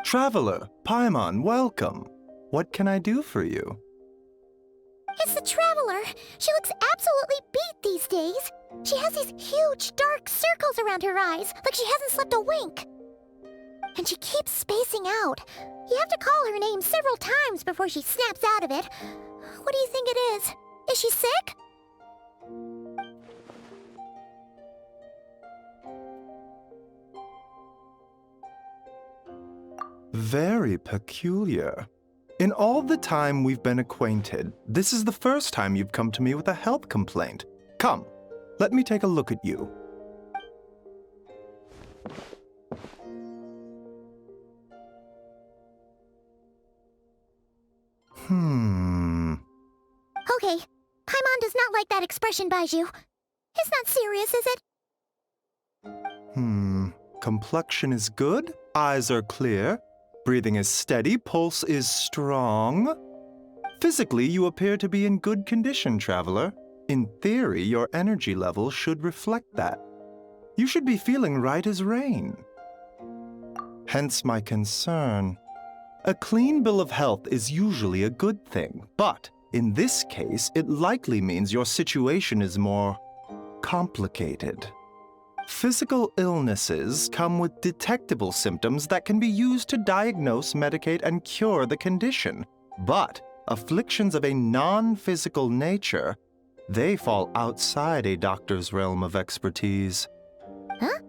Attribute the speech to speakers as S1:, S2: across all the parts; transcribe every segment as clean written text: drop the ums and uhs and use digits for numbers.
S1: Traveler, Paimon, welcome. What can I do for you?
S2: It's the Traveler. She looks absolutely beat these days. She has these huge, dark circles around her eyes, like she hasn't slept a wink. And she keeps spacing out. You have to call her name several times before she snaps out of it. What do you think it is? Is she sick?
S1: Very peculiar. In all the time we've been acquainted, this is the first time you've come to me with a health complaint. Come, let me take a look at you.
S2: Okay, Paimon does not like that expression, Baiju. It's not serious, is it?
S1: Complexion is good, eyes are clear, breathing is steady, pulse is strong. Physically, you appear to be in good condition, Traveler. In theory, your energy level should reflect that. You should be feeling right as rain. Hence my concern. A clean bill of health is usually a good thing, but in this case, it likely means your situation is more complicated. Physical illnesses come with detectable symptoms that can be used to diagnose, medicate, and cure the condition. But afflictions of a non-physical nature, they fall outside a doctor's realm of expertise.
S2: Huh?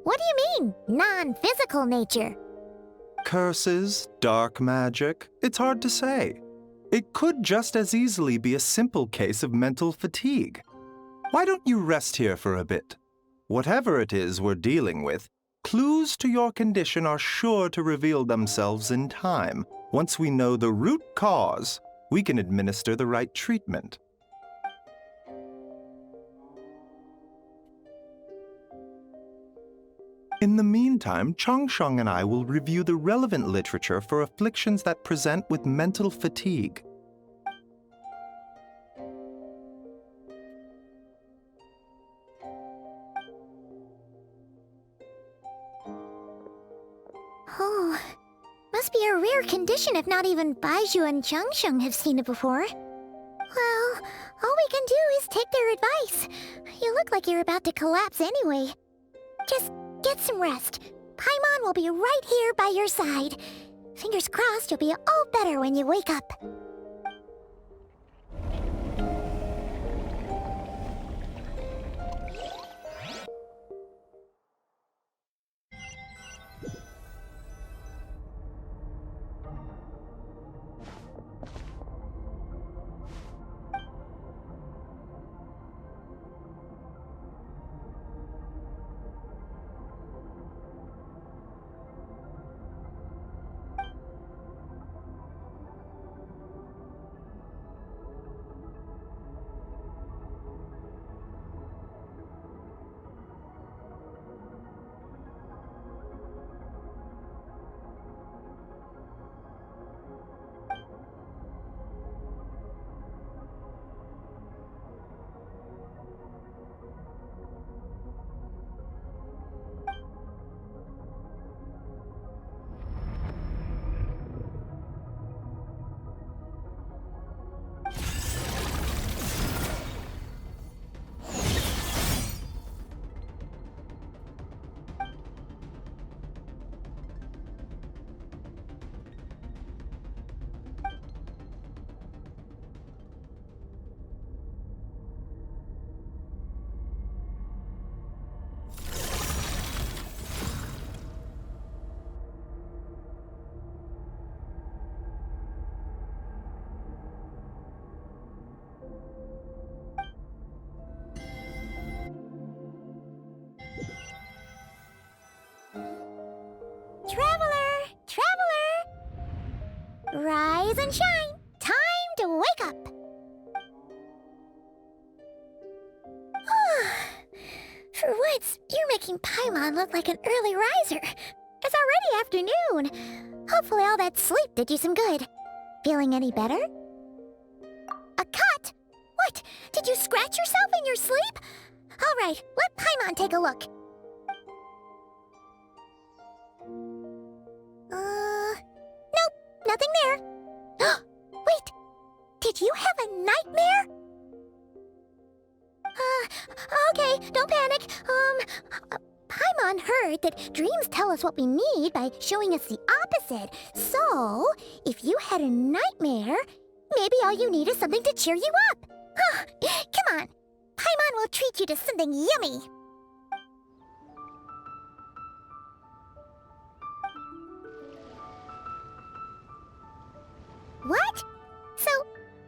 S2: What do you mean, non-physical nature?
S1: Curses, dark magic, it's hard to say. It could just as easily be a simple case of mental fatigue. Why don't you rest here for a bit? Whatever it is we're dealing with, clues to your condition are sure to reveal themselves in time. Once we know the root cause, we can administer the right treatment. In the meantime, Changsheng and I will review the relevant literature for afflictions that present with mental fatigue.
S2: Oh, must be a rare condition if not even Baiju and Changsheng have seen it before. Well, all we can do is take their advice. You look like you're about to collapse anyway. Just get some rest. Paimon will be right here by your side. Fingers crossed you'll be all better when you wake up. Rise and shine! Time to wake up! For once, you're making Paimon look like an early riser. It's already afternoon. Hopefully all that sleep did you some good. Feeling any better? A cut? What? Did you scratch yourself in your sleep? All right, let Paimon take a look. Nope, nothing there. Wait, did you have a nightmare? Okay, don't panic. Paimon heard that dreams tell us what we need by showing us the opposite. So, if you had a nightmare, maybe all you need is something to cheer you up. Come on, Paimon will treat you to something yummy. What? So,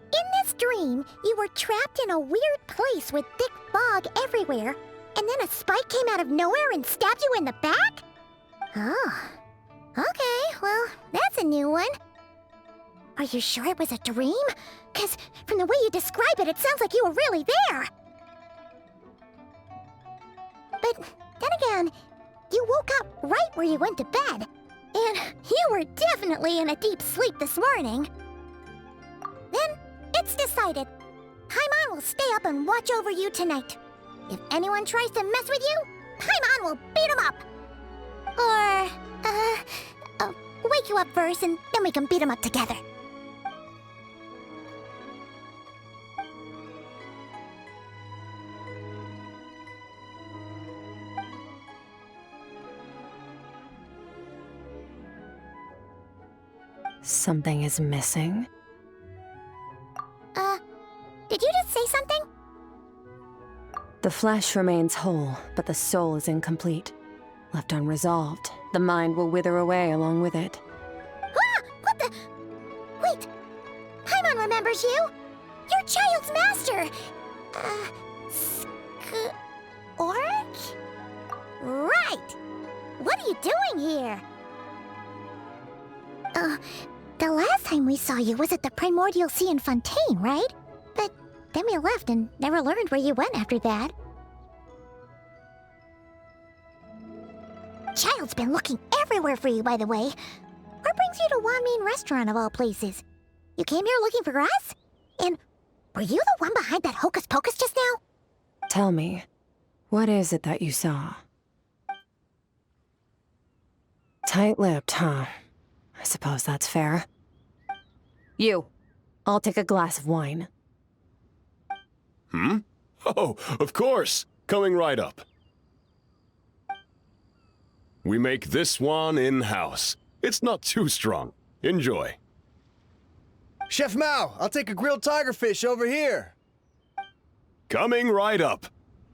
S2: in this dream, you were trapped in a weird place with thick fog everywhere, and then a spike came out of nowhere and stabbed you in the back? Oh. Okay, well, that's a new one. Are you sure it was a dream? 'Cause from the way you describe it, it sounds like you were really there. But then again, you woke up right where you went to bed. And you were definitely in a deep sleep this morning. Then, it's decided. Paimon will stay up and watch over you tonight. If anyone tries to mess with you, Paimon will beat him up. Or, wake you up first and then we can beat him up together.
S3: Something is missing.
S2: Did you just say something?
S3: The flesh remains whole, but the soul is incomplete. Left unresolved, the mind will wither away along with it.
S2: Ah! What the? Wait! Paimon remembers you! Your child's master! Skirk? Right! What are you doing here? The last time we saw you was at the Primordial Sea in Fontaine, right? But then we left and never learned where you went after that. Child's been looking everywhere for you, by the way. What brings you to Wanmin Restaurant of all places? You came here looking for us? And were you the one behind that hocus pocus just now?
S3: Tell me, what is it that you saw? Tight-lipped, huh? I suppose that's fair. You, I'll take a glass of wine.
S4: Hmm? Oh, of course! Coming right up. We make this one in-house. It's not too strong. Enjoy.
S5: Chef Mao, I'll take a grilled tigerfish over here.
S4: Coming right up.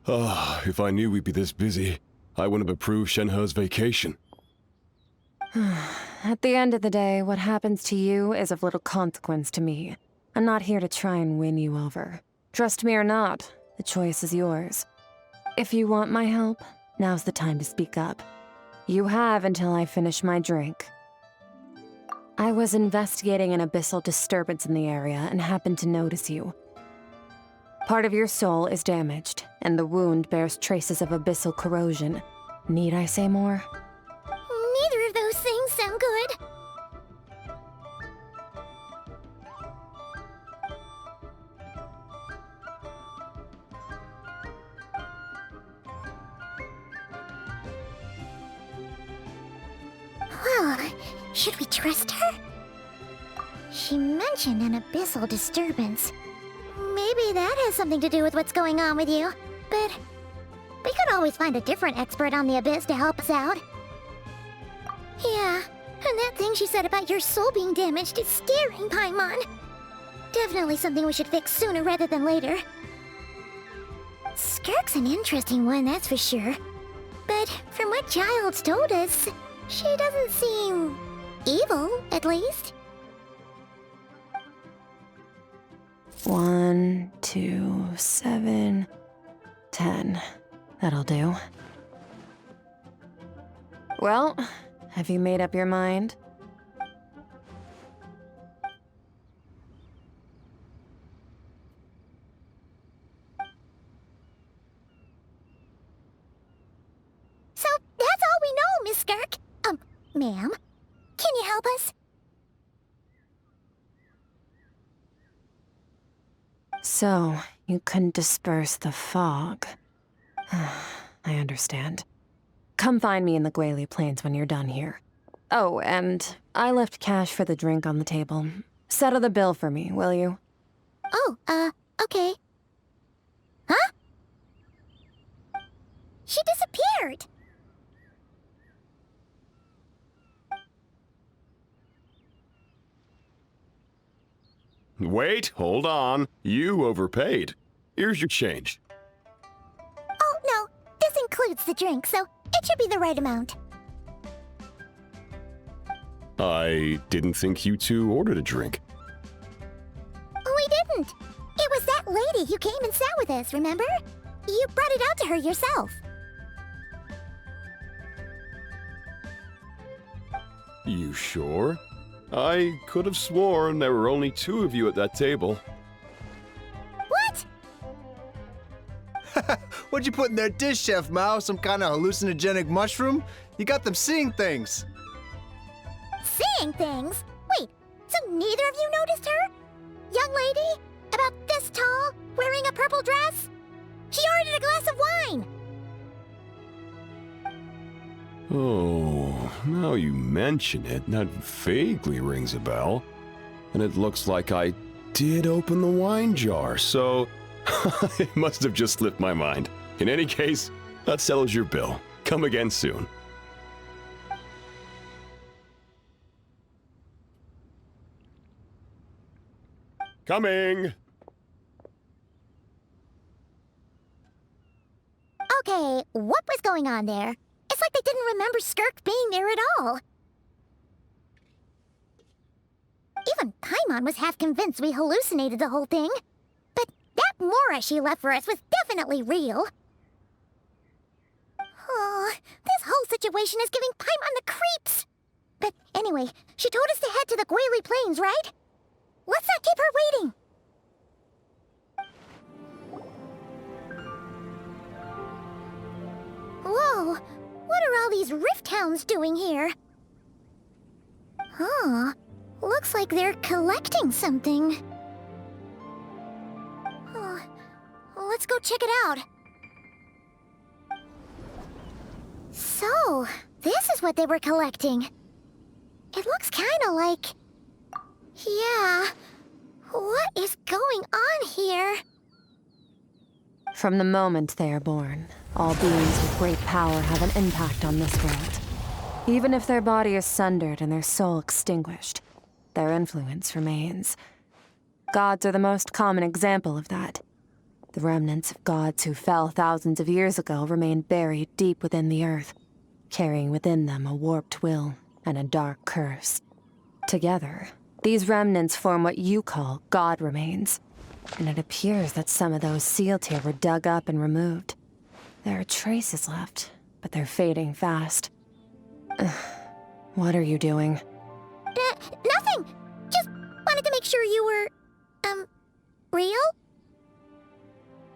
S4: Ah, if I knew we'd be this busy, I wouldn't have approved Shenhe's vacation.
S3: At the end of the day, what happens to you is of little consequence to me. I'm not here to try and win you over. Trust me or not, the choice is yours. If you want my help, now's the time to speak up. You have until I finish my drink. I was investigating an abyssal disturbance in the area and happened to notice you. Part of your soul is damaged, and the wound bears traces of abyssal corrosion. Need I say more?
S2: Neither of those things sound good. Well, should we trust her? She mentioned an abyssal disturbance. Maybe that has something to do with what's going on with you. But we could always find a different expert on the abyss to help us out. Yeah, and that thing she said about your soul being damaged is scaring, Paimon. Definitely something we should fix sooner rather than later. Skirk's an interesting one, that's for sure. But from what Child's told us, she doesn't seem evil, at least.
S3: 1, 2, 7, 10. That'll do. Well, have you made up your mind?
S2: So that's all we know, Miss Skirk. Ma'am, can you help us?
S3: So, you couldn't disperse the fog. I understand. Come find me in the Guili Plains when you're done here. Oh, and I left cash for the drink on the table. Settle the bill for me, will you?
S2: Oh, okay. Huh? She disappeared!
S4: Wait, hold on. You overpaid. Here's your change.
S2: Oh, no. This includes the drink, so it should be the right amount.
S4: I didn't think you two ordered a drink.
S2: We didn't. It was that lady who came and sat with us, remember? You brought it out to her yourself.
S4: You sure? I could have sworn there were only 2 of you at that table.
S2: What?
S5: What'd you put in their dish, Chef Mao? Some kind of hallucinogenic mushroom? You got them seeing things.
S2: Seeing things? Wait, so neither of you noticed her? Young lady? About this tall, wearing a purple dress? She ordered a glass of wine!
S4: Oh, now you mention it, that vaguely rings a bell. And it looks like I did open the wine jar, so it must have just slipped my mind. In any case, that settles your bill. Come again soon. Coming!
S2: Okay, what was going on there? It's like they didn't remember Skirk being there at all. Even Paimon was half convinced we hallucinated the whole thing. But that Mora she left for us was definitely real. Oh, this whole situation is giving Paimon the creeps. But anyway, she told us to head to the Guili Plains, right? Let's not keep her waiting. Whoa, what are all these rift hounds doing here? Huh, looks like they're collecting something. Oh, let's go check it out. So, this is what they were collecting. It looks kinda like... Yeah, what is going on here?
S3: From the moment they are born, all beings with great power have an impact on this world. Even if their body is sundered and their soul extinguished, their influence remains. Gods are the most common example of that. The remnants of gods who fell thousands of years ago remain buried deep within the earth, carrying within them a warped will and a dark curse. Together, these remnants form what you call god remains, and it appears that some of those sealed here were dug up and removed. There are traces left, but they're fading fast. What are you doing?
S2: Nothing! Just wanted to make sure you were, real?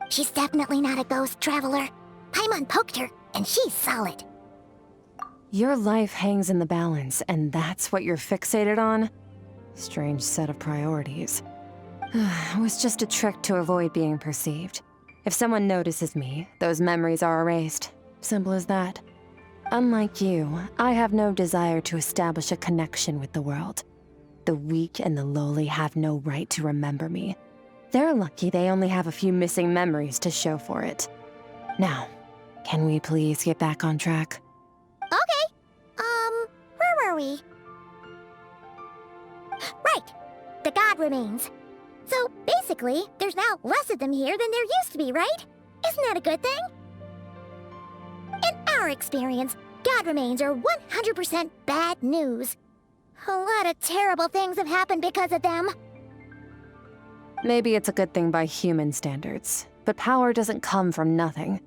S2: She's definitely not a ghost traveler. Paimon poked her, and she's solid.
S3: Your life hangs in the balance, and that's what you're fixated on? Strange set of priorities. It was just a trick to avoid being perceived. If someone notices me, those memories are erased. Simple as that. Unlike you, I have no desire to establish a connection with the world. The weak and the lowly have no right to remember me. They're lucky they only have a few missing memories to show for it. Now, can we please get back on track?
S2: Okay. Where were we? Right. The god remains. So, basically, there's now less of them here than there used to be, right? Isn't that a good thing? In our experience, god remains are 100% bad news. A lot of terrible things have happened because of them.
S3: Maybe it's a good thing by human standards, but power doesn't come from nothing,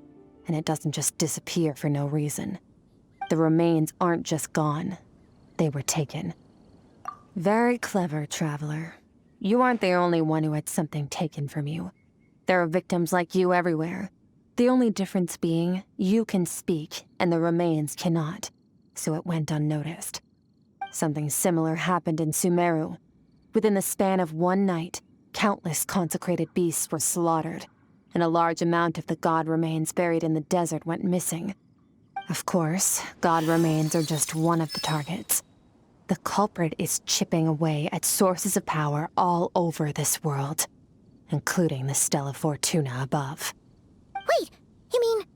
S3: and it doesn't just disappear for no reason. The remains aren't just gone. They were taken. Very clever, traveler. You aren't the only one who had something taken from you. There are victims like you everywhere. The only difference being, you can speak, and the remains cannot. So it went unnoticed. Something similar happened in Sumeru. Within the span of one night, countless consecrated beasts were slaughtered, and a large amount of the god remains buried in the desert went missing. Of course, god remains are just one of the targets. The culprit is chipping away at sources of power all over this world, including the Stella Fortuna above.
S2: Wait, you mean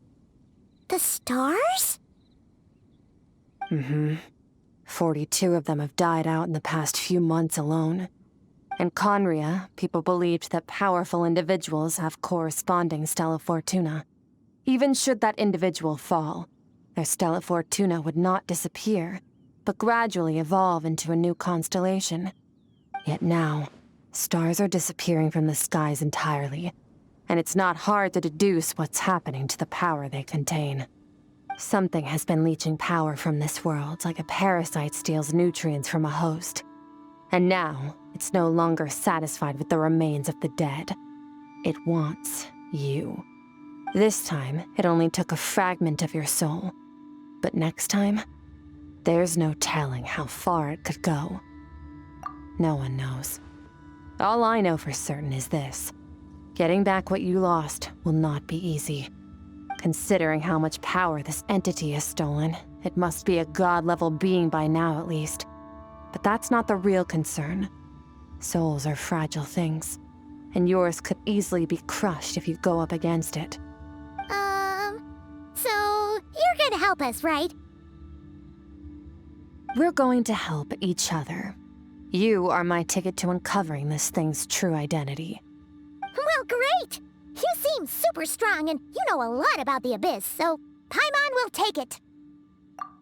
S2: the stars?
S3: Mm-hmm. 42 of them have died out in the past few months alone. In Conria, people believed that powerful individuals have corresponding Stella Fortuna. Even should that individual fall, their Stella Fortuna would not disappear, but gradually evolve into a new constellation. Yet now, stars are disappearing from the skies entirely, and it's not hard to deduce what's happening to the power they contain. Something has been leeching power from this world like a parasite steals nutrients from a host. And now, it's no longer satisfied with the remains of the dead. It wants you. This time, it only took a fragment of your soul. But next time, there's no telling how far it could go. No one knows. All I know for certain is this. Getting back what you lost will not be easy. Considering how much power this entity has stolen, it must be a god-level being by now at least. But that's not the real concern. Souls are fragile things, and yours could easily be crushed if you go up against it.
S2: So you're gonna help us, right?
S3: We're going to help each other. You are my ticket to uncovering this thing's true identity.
S2: Well, great! You seem super strong and you know a lot about the Abyss, so Paimon will take it.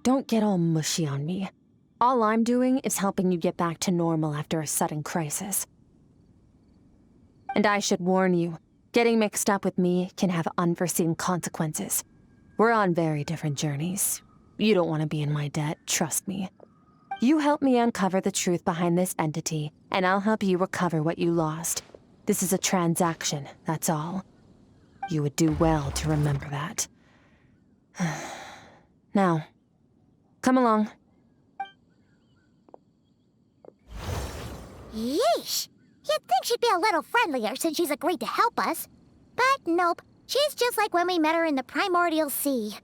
S3: Don't get all mushy on me. All I'm doing is helping you get back to normal after a sudden crisis. And I should warn you, getting mixed up with me can have unforeseen consequences. We're on very different journeys. You don't want to be in my debt, trust me. You help me uncover the truth behind this entity, and I'll help you recover what you lost. This is a transaction, that's all. You would do well to remember that. Now, come along.
S2: Yeesh! You'd think she'd be a little friendlier since she's agreed to help us. But nope, she's just like when we met her in the primordial sea.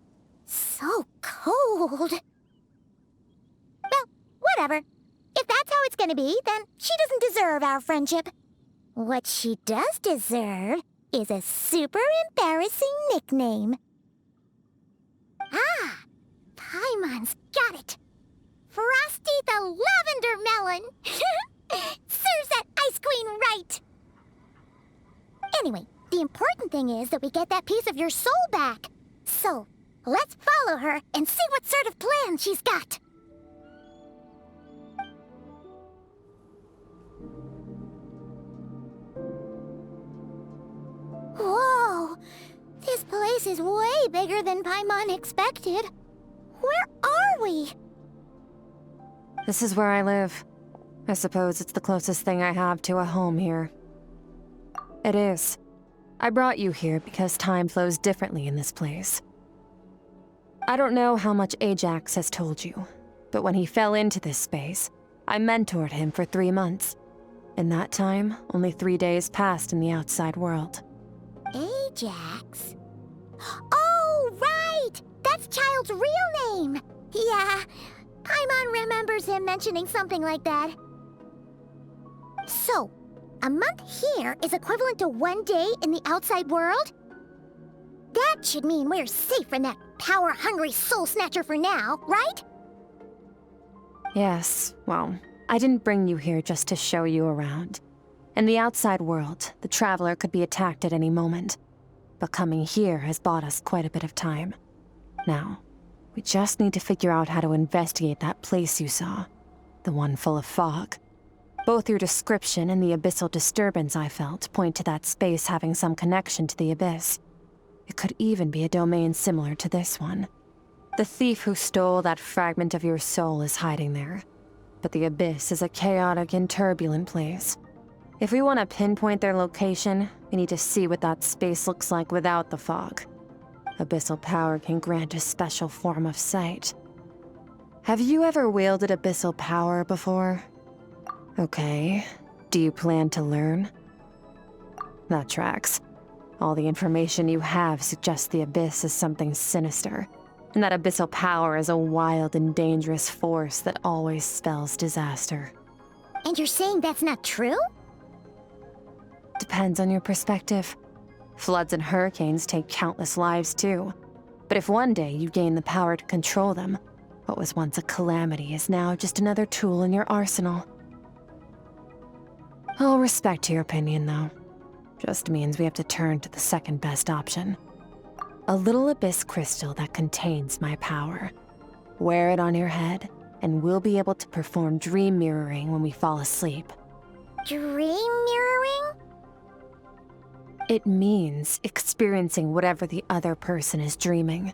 S2: So cold. Well, whatever. If that's how it's gonna be, then she doesn't deserve our friendship. What she does deserve is a super embarrassing nickname. Ah! Paimon's got it. Frosty the Lavender Melon! Serves that Ice Queen right! Anyway, the important thing is that we get that piece of your soul back. So, let's follow her and see what sort of plan she's got. Whoa! This place is way bigger than Paimon expected. Where are we?
S3: This is where I live. I suppose it's the closest thing I have to a home here. It is. I brought you here because time flows differently in this place. I don't know how much Ajax has told you, but when he fell into this space, I mentored him for 3 months. In that time, only 3 days passed in the outside world.
S2: Ajax? Oh, right! That's Child's real name! Yeah, Paimon remembers him mentioning something like that. So, a month here is equivalent to 1 day in the outside world? That should mean we're safe from that power-hungry soul snatcher for now, right?
S3: Yes, well, I didn't bring you here just to show you around. In the outside world, the Traveler could be attacked at any moment. But coming here has bought us quite a bit of time. Now, we just need to figure out how to investigate that place you saw. The one full of fog. Both your description and the abyssal disturbance I felt point to that space having some connection to the Abyss. It could even be a domain similar to this one. The thief who stole that fragment of your soul is hiding there. But the Abyss is a chaotic and turbulent place. If we want to pinpoint their location, we need to see what that space looks like without the fog. Abyssal power can grant a special form of sight. Have you ever wielded abyssal power before? Okay. Do you plan to learn? That tracks. All the information you have suggests the Abyss is something sinister, and that abyssal power is a wild and dangerous force that always spells disaster.
S2: And you're saying that's not true?
S3: Depends on your perspective. Floods and hurricanes take countless lives too. But if one day you gain the power to control them, what was once a calamity is now just another tool in your arsenal. I'll respect your opinion, though. Just means we have to turn to the second best option. A little abyss crystal that contains my power. Wear it on your head, and we'll be able to perform dream mirroring when we fall asleep.
S2: Dream mirroring?
S3: It means experiencing whatever the other person is dreaming.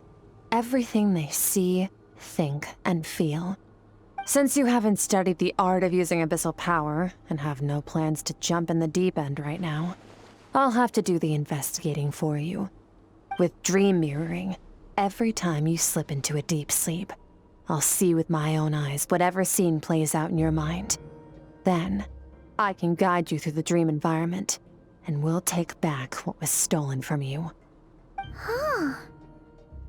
S3: Everything they see, think, and feel. Since you haven't studied the art of using abyssal power, and have no plans to jump in the deep end right now, I'll have to do the investigating for you. With dream mirroring, every time you slip into a deep sleep, I'll see with my own eyes whatever scene plays out in your mind. Then, I can guide you through the dream environment, and we'll take back what was stolen from you.
S2: Huh.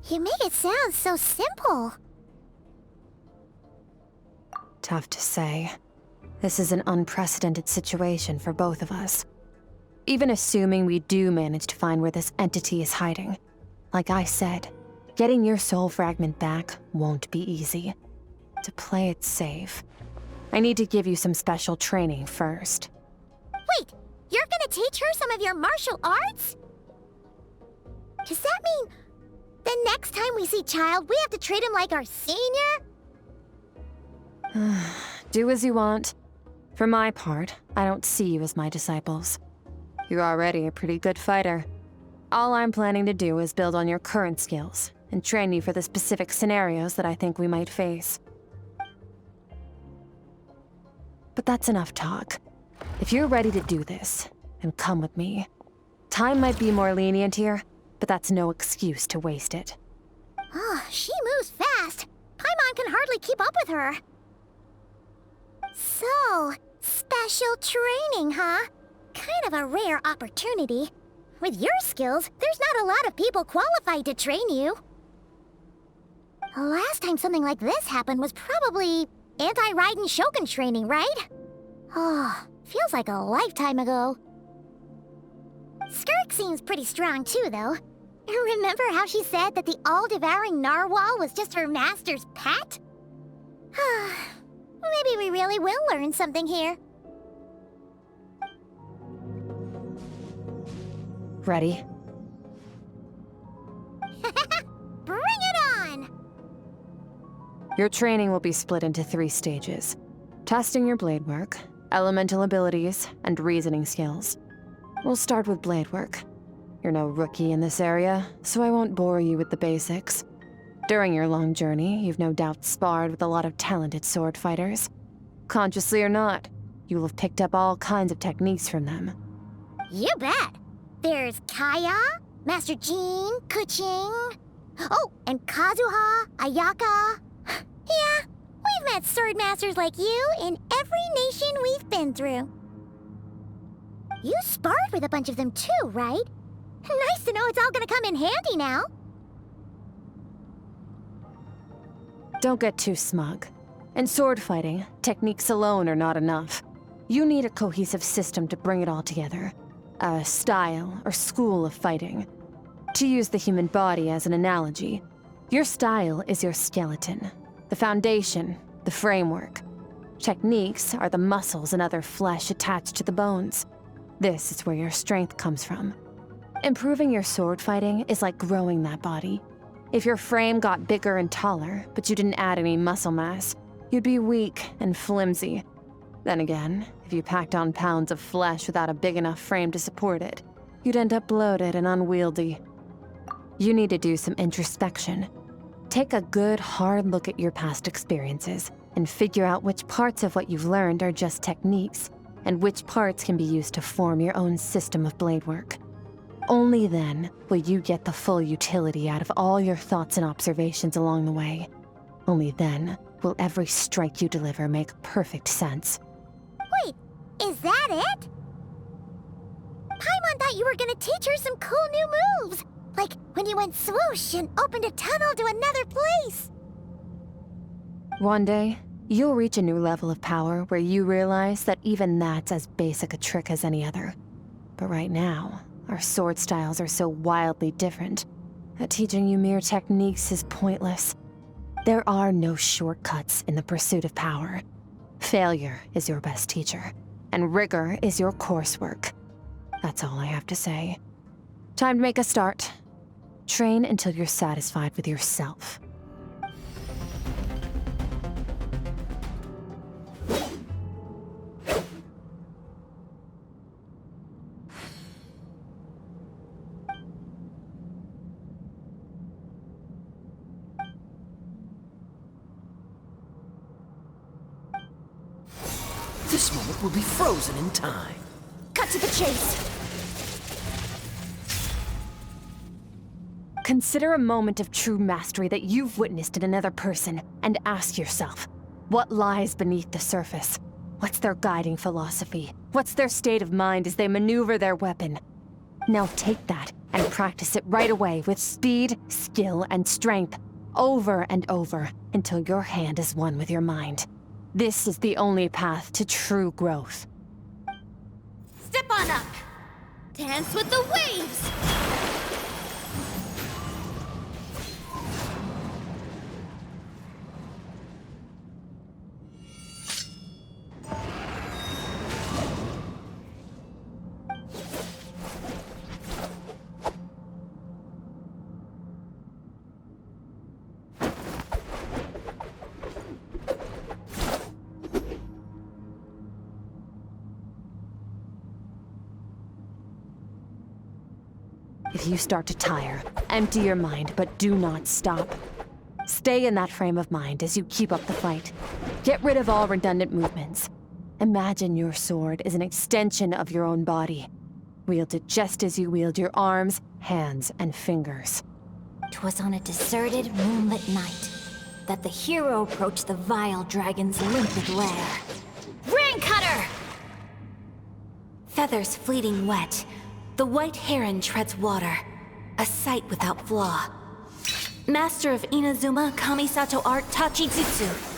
S2: You make it sound so simple.
S3: Tough to say. This is an unprecedented situation for both of us. Even assuming we do manage to find where this entity is hiding. Like I said, getting your soul fragment back won't be easy. To play it safe, I need to give you some special training first.
S2: Wait, you're gonna teach her some of your martial arts? Does that mean the next time we see Child, we have to treat him like our senior?
S3: Do as you want. For my part, I don't see you as my disciples. You're already a pretty good fighter. All I'm planning to do is build on your current skills and train you for the specific scenarios that I think we might face. But that's enough talk. If you're ready to do this, then come with me. Time might be more lenient here, but that's no excuse to waste it.
S2: Oh, she moves fast. Paimon can hardly keep up with her. So, special training, huh? Kind of a rare opportunity. With your skills, there's not a lot of people qualified to train you. The last time something like this happened was probably anti-Raiden Shogun training, right? Oh, feels like a lifetime ago. Skirk seems pretty strong too, though. Remember how she said that the all-devouring narwhal was just her master's pet? Maybe we really will learn something here.
S3: Ready?
S2: Bring it on!
S3: Your training will be split into 3 stages. Testing your blade work, elemental abilities, and reasoning skills. We'll start with blade work. You're no rookie in this area, so I won't bore you with the basics. During your long journey, you've no doubt sparred with a lot of talented sword fighters. Consciously or not, you'll have picked up all kinds of techniques from them.
S2: You bet! There's Kaya, Master Jean, Kuching. Oh, and Kazuha, Ayaka. Yeah, we've met sword masters like you in every nation we've been through. You sparred with a bunch of them too, right? Nice to know it's all gonna come in handy now.
S3: Don't get too smug. In sword fighting, techniques alone are not enough. You need a cohesive system to bring it all together. A style or school of fighting. To use the human body as an analogy, your style is your skeleton, the foundation, the framework. Techniques are the muscles and other flesh attached to the bones. This is where your strength comes from. Improving your sword fighting is like growing that body. If your frame got bigger and taller, but you didn't add any muscle mass, you'd be weak and flimsy. Then again, if you packed on pounds of flesh without a big enough frame to support it, you'd end up bloated and unwieldy. You need to do some introspection. Take a good, hard look at your past experiences and figure out which parts of what you've learned are just techniques, and which parts can be used to form your own system of blade work. Only then will you get the full utility out of all your thoughts and observations along the way. Only then will every strike you deliver make perfect sense.
S2: Wait, is that it? Paimon thought you were gonna teach her some cool new moves. Like when you went swoosh and opened a tunnel to another place.
S3: One day, you'll reach a new level of power where you realize that even that's as basic a trick as any other. But right now, our sword styles are so wildly different that teaching you mere techniques is pointless. There are no shortcuts in the pursuit of power. Failure is your best teacher, and rigor is your coursework. That's all I have to say. Time to make a start. Train until you're satisfied with yourself.
S6: This moment will be frozen in time.
S2: Cut to the chase.
S3: Consider a moment of true mastery that you've witnessed in another person, and ask yourself, what lies beneath the surface? What's their guiding philosophy? What's their state of mind as they maneuver their weapon? Now take that and practice it right away with speed, skill, and strength, over and over, until your hand is one with your mind. This is the only path to true growth.
S2: Step on up. Dance with the waves.
S3: If you start to tire, empty your mind, but do not stop. Stay in that frame of mind as you keep up the fight. Get rid of all redundant movements. Imagine your sword is an extension of your own body. Wield it just as you wield your arms, hands, and fingers.
S2: 'Twas on a deserted, moonlit night that the hero approached the vile dragon's limpid lair. Rain Cutter! Feathers fleeting wet, the white heron treads water, a sight without flaw. Master of Inazuma Kamisato art Tachijutsu.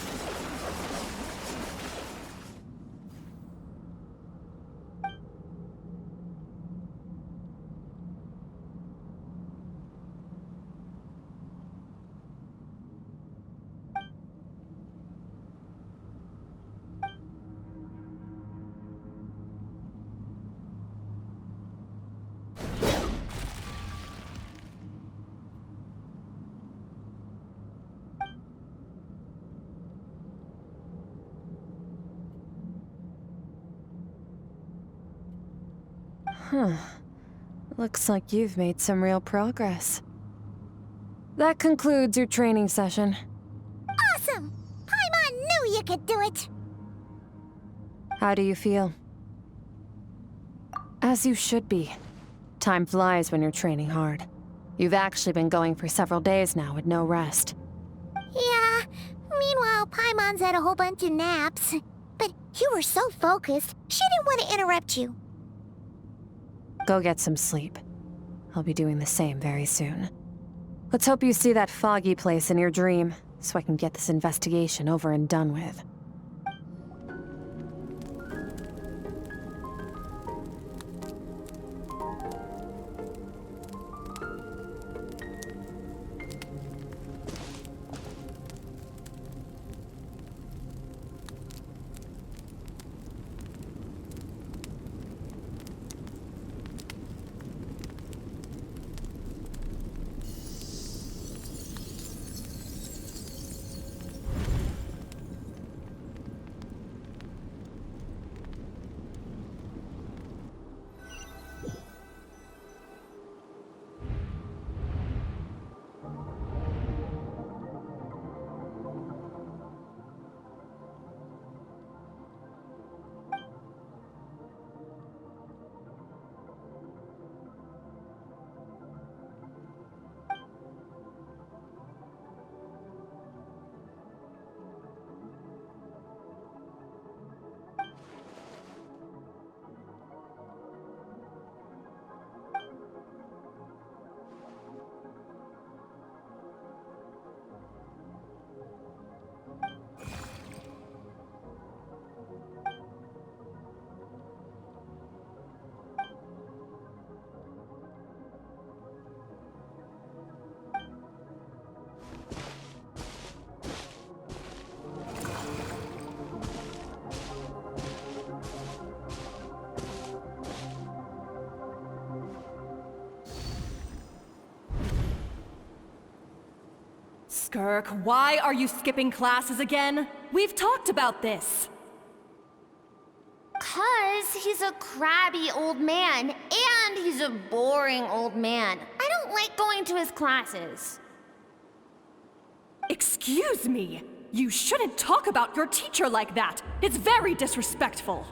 S3: Huh. Looks like you've made some real progress. That concludes your training session.
S2: Awesome! Paimon knew you could do it!
S3: How do you feel? As you should be. Time flies when you're training hard. You've actually been going for several days now with no rest.
S2: Yeah, meanwhile Paimon's had a whole bunch of naps. But you were so focused, she didn't want to interrupt you.
S3: Go get some sleep. I'll be doing the same very soon. Let's hope you see that foggy place in your dream, so I can get this investigation over and done with.
S7: Skirk, why are you skipping classes again? We've talked about this.
S8: 'Cause he's a crabby old man, and he's a boring old man. I don't like going to his classes.
S7: Excuse me. You shouldn't talk about your teacher like that. It's very disrespectful.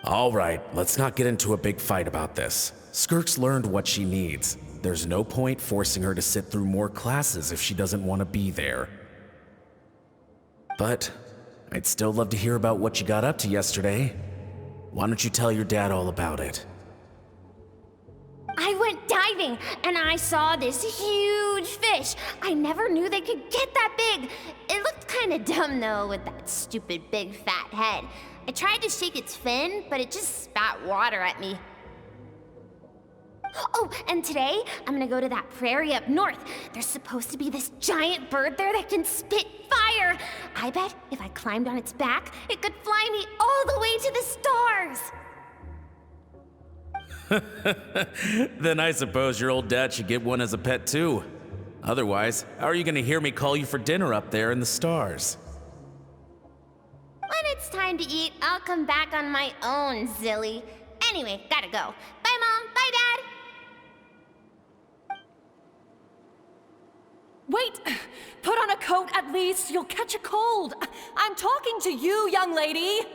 S9: All right, let's not get into a big fight about this. Skirk's learned what she needs. There's no point forcing her to sit through more classes if she doesn't want to be there. But I'd still love to hear about what you got up to yesterday. Why don't you tell your dad all about it?
S8: I went diving, and I saw this huge fish. I never knew they could get that big. It looked kinda dumb though, with that stupid big fat head. I tried to shake its fin, but it just spat water at me. Oh, and today, I'm gonna go to that prairie up north. There's supposed to be this giant bird there that can spit fire. I bet if I climbed on its back, it could fly me all the way to the stars.
S9: Then I suppose your old dad should get one as a pet too. Otherwise, how are you gonna hear me call you for dinner up there in the stars?
S8: When it's time to eat, I'll come back on my own, Zilly. Anyway, gotta go. Bye, Mom. Bye, Dad.
S7: Wait! Put on a coat at least. You'll catch a cold. I'm talking to you, young lady.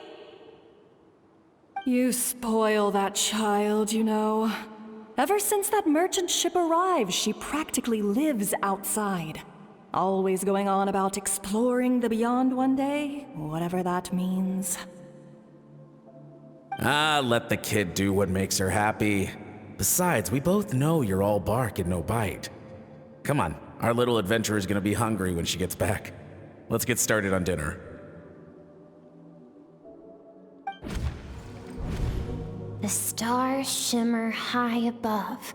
S7: You spoil that child, you know. Ever since that merchant ship arrived, she practically lives outside. Always going on about exploring the beyond one day, whatever that means.
S9: Let the kid do what makes her happy. Besides, we both know you're all bark and no bite. Come on, our little adventurer is gonna be hungry when she gets back. Let's get started on dinner.
S8: The stars shimmer high above.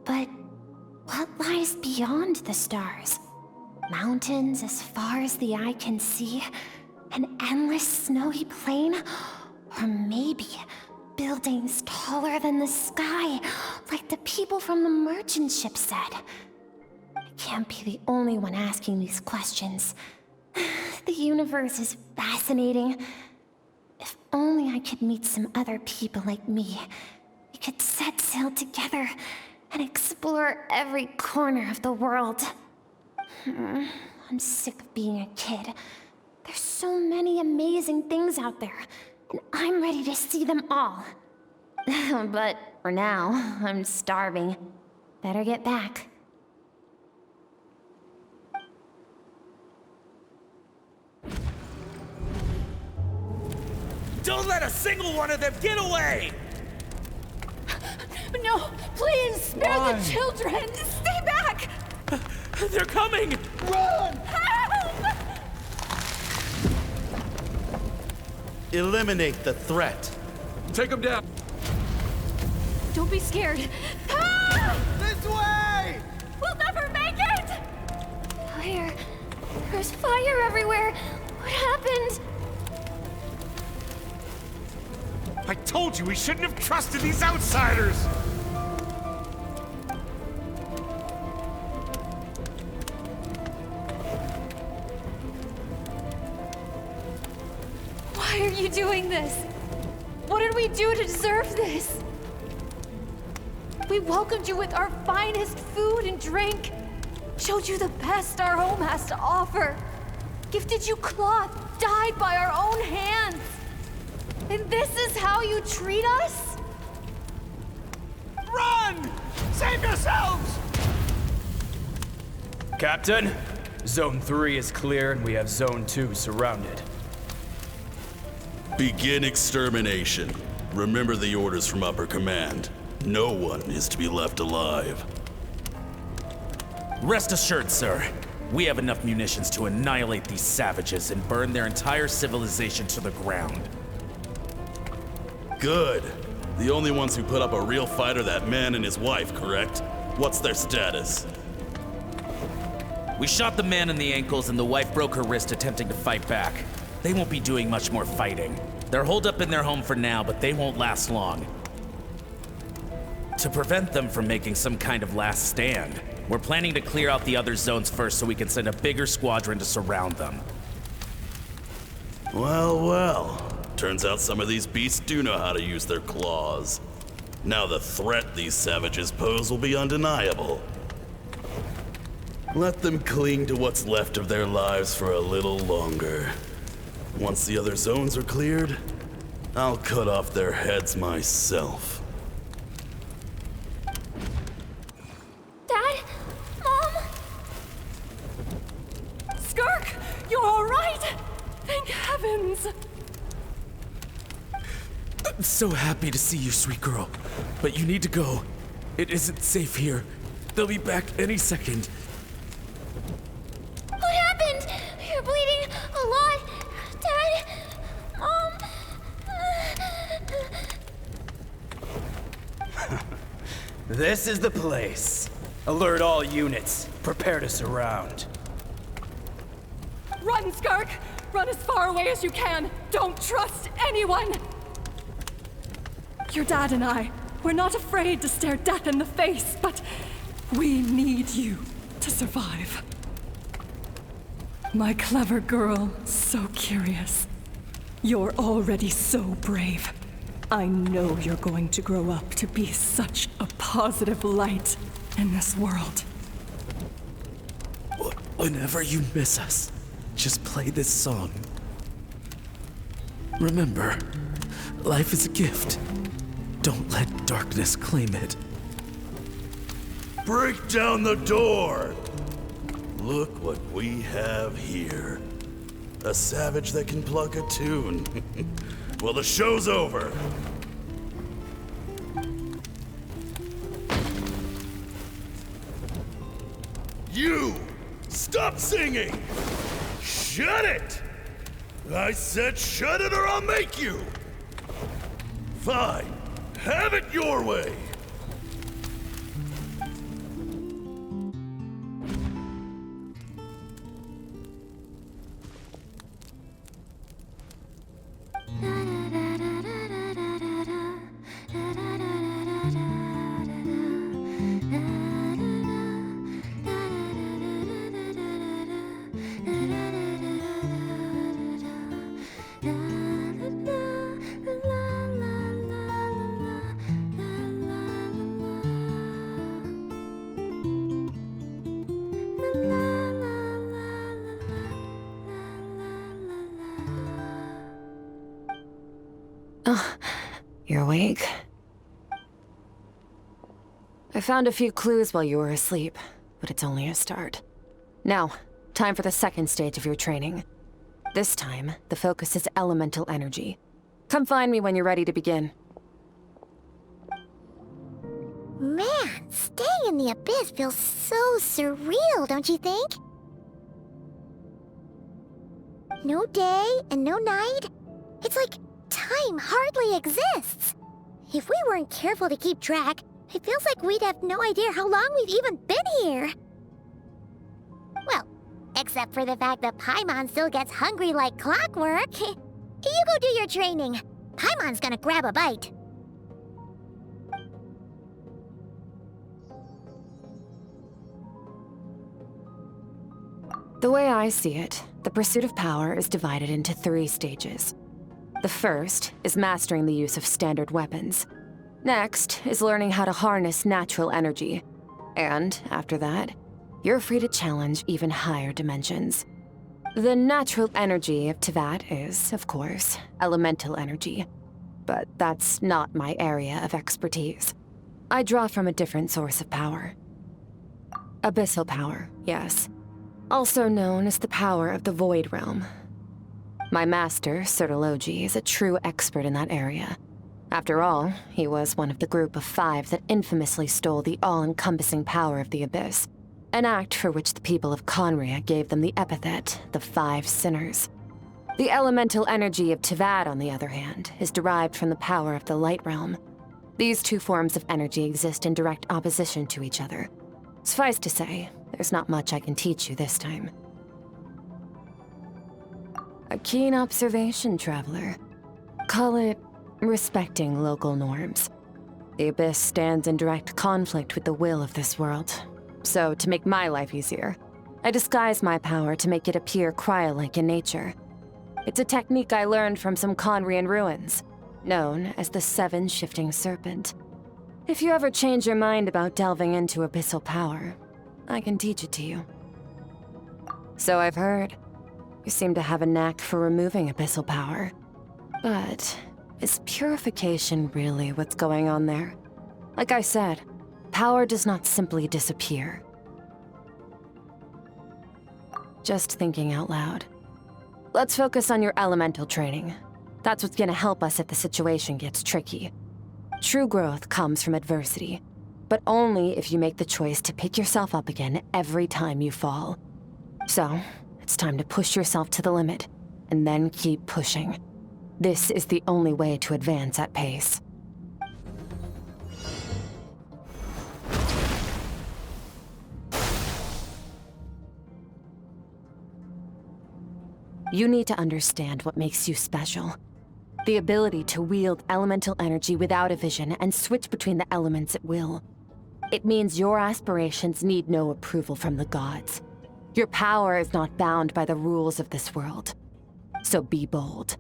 S8: But what lies beyond the stars? Mountains as far as the eye can see? An endless snowy plain? Or maybe buildings taller than the sky, like the people from the merchant ship said? I can't be the only one asking these questions. The universe is fascinating. If only I could meet some other people like me. We could set sail together and explore every corner of the world. I'm sick of being a kid. There's so many amazing things out there, and I'm ready to see them all. But for now, I'm starving. Better get back.
S6: Don't let a single one of them get away!
S7: No, please, spare the children! Stay back!
S6: They're coming!
S7: Run! Help!
S10: Eliminate the threat.
S6: Take them down!
S7: Don't be scared. Ah!
S5: This way!
S7: We'll never make it!
S8: Fire. There's fire everywhere. What happened?
S6: I told you we shouldn't have trusted these outsiders!
S7: Why are you doing this? What did we do to deserve this? We welcomed you with our finest food and drink, showed you the best our home has to offer, gifted you cloth dyed by our own hands. And this is how you treat us?
S6: Run! Save yourselves!
S11: Captain, Zone 3 is clear and we have Zone 2 surrounded.
S12: Begin extermination. Remember the orders from upper command. No one is to be left alive.
S9: Rest assured, sir. We have enough munitions to annihilate these savages and burn their entire civilization to the ground.
S12: Good. The only ones who put up a real fight are that man and his wife, correct? What's their status?
S9: We shot the man in the ankles and the wife broke her wrist attempting to fight back. They won't be doing much more fighting. They're holed up in their home for now, but they won't last long. to prevent them from making some kind of last stand. We're planning to clear out the other zones first so we can send a bigger squadron to surround them.
S12: Well, well. Turns out some of these beasts do know how to use their claws. Now the threat these savages pose will be undeniable. Let them cling to what's left of their lives for a little longer. Once the other zones are cleared, I'll cut off their heads myself.
S7: Dad? Mom? Skirk, you're all right? Thank heavens.
S9: I'm so happy to see you, sweet girl. But you need to go. It isn't safe here. They'll be back any second.
S2: What happened? You're bleeding a lot. Dad? Mom?
S11: This is the place. Alert all units. Prepare to surround.
S7: Run, Skirk! Run as far away as you can! Don't trust anyone! Your dad and I, we're not afraid to stare death in the face, but we need you to survive. My clever girl, so curious. You're already so brave. I know you're going to grow up to be such a positive light in this world.
S9: Whenever you miss us, just play this song. Remember, life is a gift. Don't let darkness claim it.
S12: Break down the door! Look what we have here. A savage that can pluck a tune. Well, the show's over. You! Stop singing! Shut it! I said shut it or I'll make you! Fine. Have it your way!
S3: You're awake? I found a few clues while you were asleep, but it's only a start. Now, time for the second stage of your training. This time, the focus is elemental energy. Come find me when you're ready to begin.
S2: Man, staying in the abyss feels so surreal, don't you think? No day and no night. It's like time hardly exists. If we weren't careful to keep track, it feels like we'd have no idea how long we've even been here. Well, except for the fact that Paimon still gets hungry like clockwork. You go do your training. Paimon's gonna grab a bite.
S3: The way I see it, the pursuit of power is divided into 3 stages. The first is mastering the use of standard weapons. Next is learning how to harness natural energy. And after that, you're free to challenge even higher dimensions. The natural energy of Teyvat is, of course, elemental energy. But that's not my area of expertise. I draw from a different source of power. Abyssal power, yes. Also known as the power of the Void Realm. My master, Sertologi, is a true expert in that area. After all, he was one of the group of 5 that infamously stole the all-encompassing power of the Abyss, an act for which the people of Conria gave them the epithet, the 5 Sinners. The elemental energy of Teyvat, on the other hand, is derived from the power of the Light Realm. These 2 forms of energy exist in direct opposition to each other. Suffice to say, there's not much I can teach you this time. A keen observation, traveler. Call it respecting local norms. The Abyss stands in direct conflict with the will of this world. So, to make my life easier, I disguise my power to make it appear cryo-like in nature. It's a technique I learned from some Conrian ruins, known as the Seven Shifting Serpent. If you ever change your mind about delving into abyssal power, I can teach it to you. So I've heard. You seem to have a knack for removing abyssal power. But is purification really what's going on there? Like I said, power does not simply disappear. Just thinking out loud. Let's focus on your elemental training. That's what's gonna help us if the situation gets tricky. True growth comes from adversity, but only if you make the choice to pick yourself up again every time you fall. So, it's time to push yourself to the limit, and then keep pushing. This is the only way to advance at pace. You need to understand what makes you special. The ability to wield elemental energy without a vision and switch between the elements at will. It means your aspirations need no approval from the gods. Your power is not bound by the rules of this world. So be bold.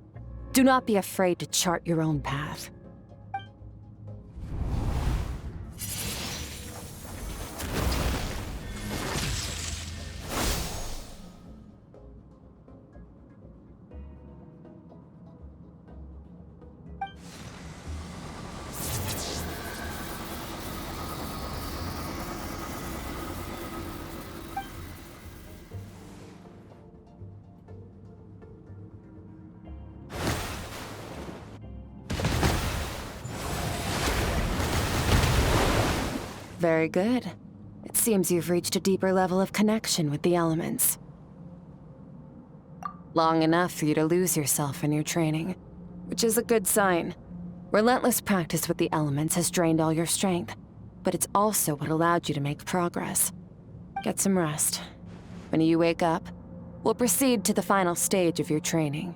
S3: Do not be afraid to chart your own path. Very good. It seems you've reached a deeper level of connection with the elements. Long enough for you to lose yourself in your training, which is a good sign. Relentless practice with the elements has drained all your strength, but it's also what allowed you to make progress. Get some rest. When you wake up, we'll proceed to the final stage of your training.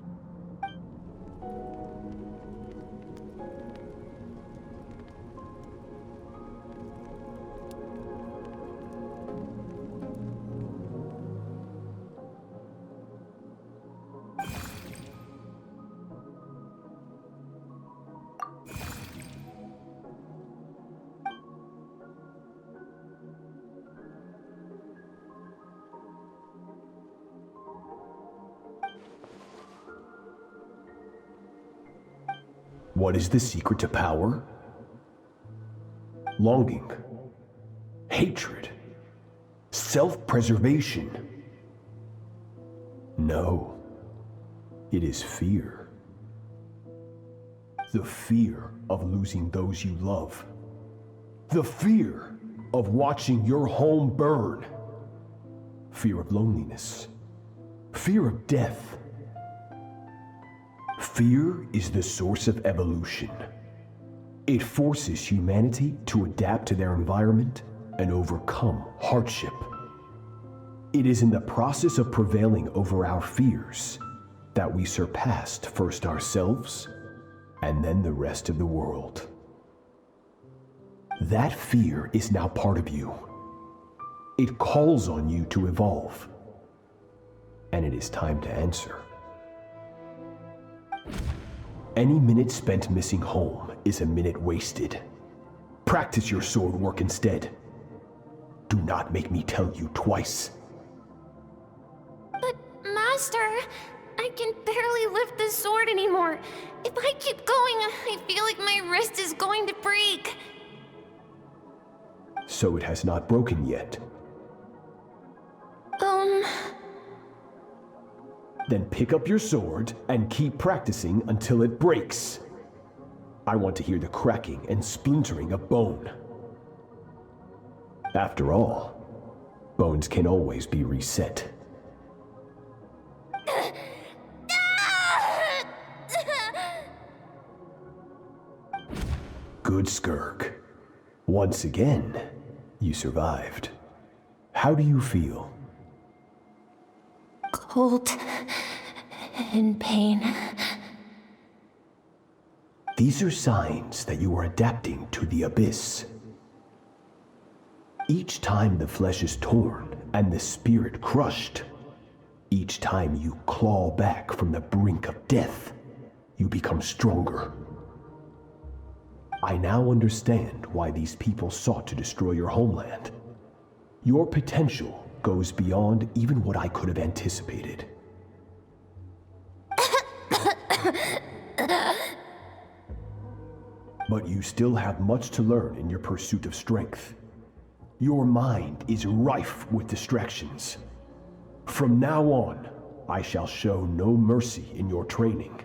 S10: What is the secret to power? Longing, hatred, self-preservation. No, it is fear. The fear of losing those you love. The fear of watching your home burn. Fear of loneliness. Fear of death. Fear is the source of evolution. It forces humanity to adapt to their environment and overcome hardship. It is in the process of prevailing over our fears that we surpassed first ourselves and then the rest of the world. That fear is now part of you. It calls on you to evolve. And it is time to answer. Any minute spent missing home is a minute wasted. Practice your sword work instead. Do not make me tell you twice.
S8: But, Master, I can barely lift the sword anymore. If I keep going, I feel like my wrist is going to break.
S10: So it has not broken yet. Then pick up your sword and keep practicing until it breaks. I want to hear the cracking and splintering of bone. After all, bones can always be reset. Good, Skirk. Once again, you survived. How do you feel?
S8: Cold and pain.
S10: These are signs that you are adapting to the abyss. Each time the flesh is torn and the spirit crushed, each time you claw back from the brink of death, you become stronger. I now understand why these people sought to destroy your homeland. Your potential goes beyond even what I could have anticipated. But you still have much to learn in your pursuit of strength. Your mind is rife with distractions. From now on, I shall show no mercy in your training.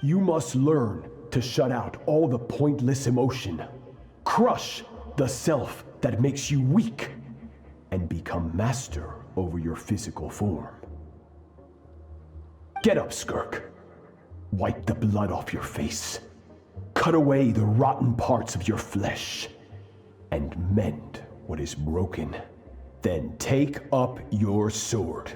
S10: You must learn to shut out all the pointless emotion, crush the self that makes you weak, and become master over your physical form. Get up, Skirk. Wipe the blood off your face. Cut away the rotten parts of your flesh, and mend what is broken. Then take up your sword.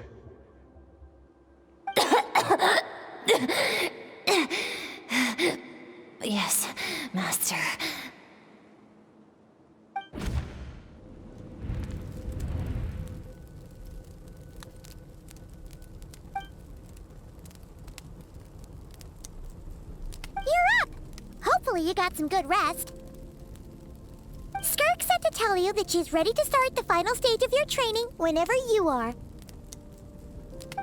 S8: Yes, Master.
S2: You're up! Hopefully you got some good rest. Skirk said to tell you that she's ready to start the final stage of your training whenever you are.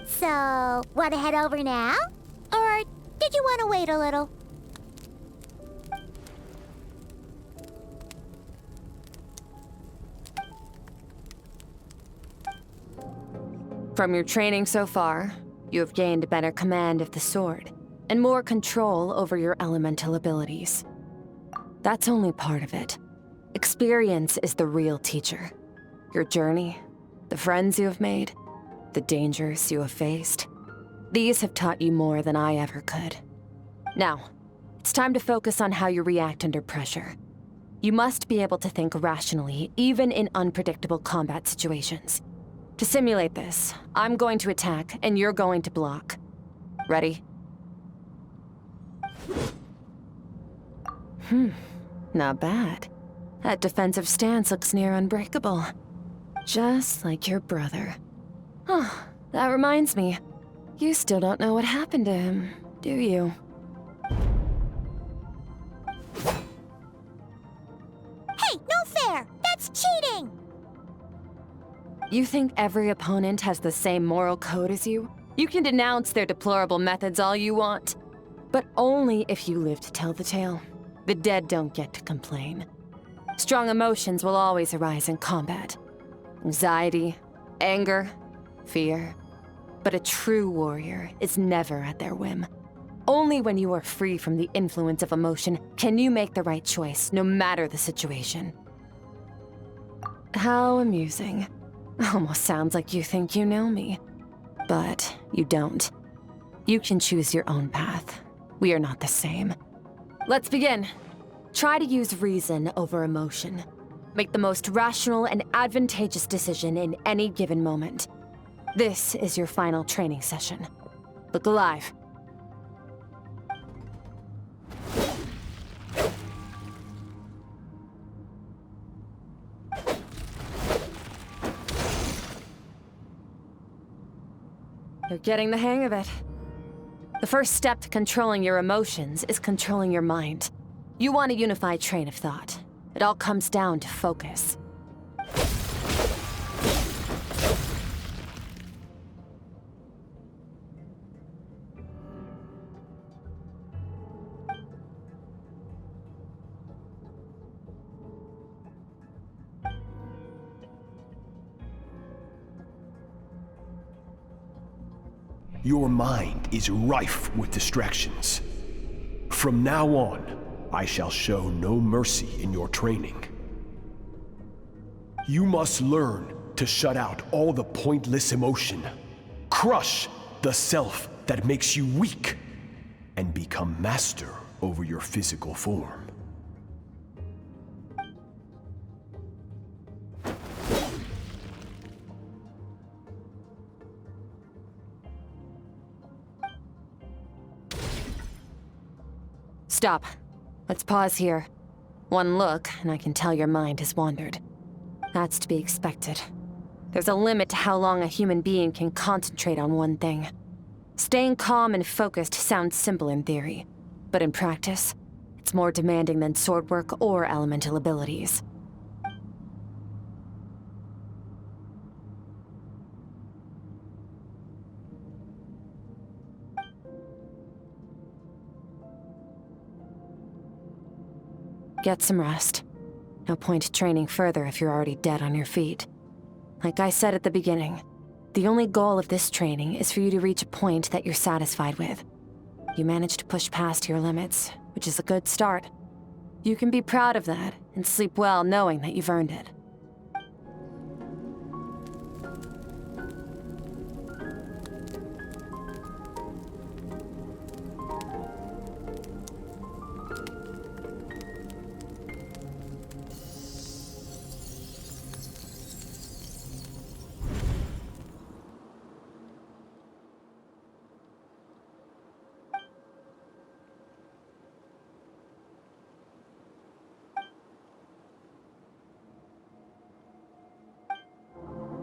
S2: So, want to head over now? Or did you want to wait a little?
S3: From your training so far, you have gained better command of the sword, and more control over your elemental abilities. That's only part of it. Experience is the real teacher. Your journey, the friends you have made, the dangers you have faced. These have taught you more than I ever could. Now, it's time to focus on how you react under pressure. You must be able to think rationally, even in unpredictable combat situations. To simulate this, I'm going to attack, and you're going to block. Ready? Not bad. That defensive stance looks near unbreakable. Just like your brother. Oh, that reminds me. You still don't know what happened to him, do you?
S2: Hey, no fair! That's cheating!
S3: You think every opponent has the same moral code as you? You can denounce their deplorable methods all you want. But only if you live to tell the tale. The dead don't get to complain. Strong emotions will always arise in combat. Anxiety, anger, fear. But a true warrior is never at their whim. Only when you are free from the influence of emotion can you make the right choice, no matter the situation. How amusing. Almost sounds like you think you know me. But you don't. You can choose your own path. We are not the same. Let's begin. Try to use reason over emotion. Make the most rational and advantageous decision in any given moment. This is your final training session. Look alive. You're getting the hang of it. The first step to controlling your emotions is controlling your mind. You want a unified train of thought. It all comes down to focus.
S10: Your mind is rife with distractions. From now on, I shall show no mercy in your training. You must learn to shut out all the pointless emotion, crush the self that makes you weak, and become master over your physical form.
S3: Stop. Let's pause here. One look, and I can tell your mind has wandered. That's to be expected. There's a limit to how long a human being can concentrate on one thing. Staying calm and focused sounds simple in theory, but in practice, it's more demanding than sword work or elemental abilities. Get some rest. No point training further if you're already dead on your feet. Like I said at the beginning, the only goal of this training is for you to reach a point that you're satisfied with. You managed to push past your limits, which is a good start. You can be proud of that and sleep well knowing that you've earned it.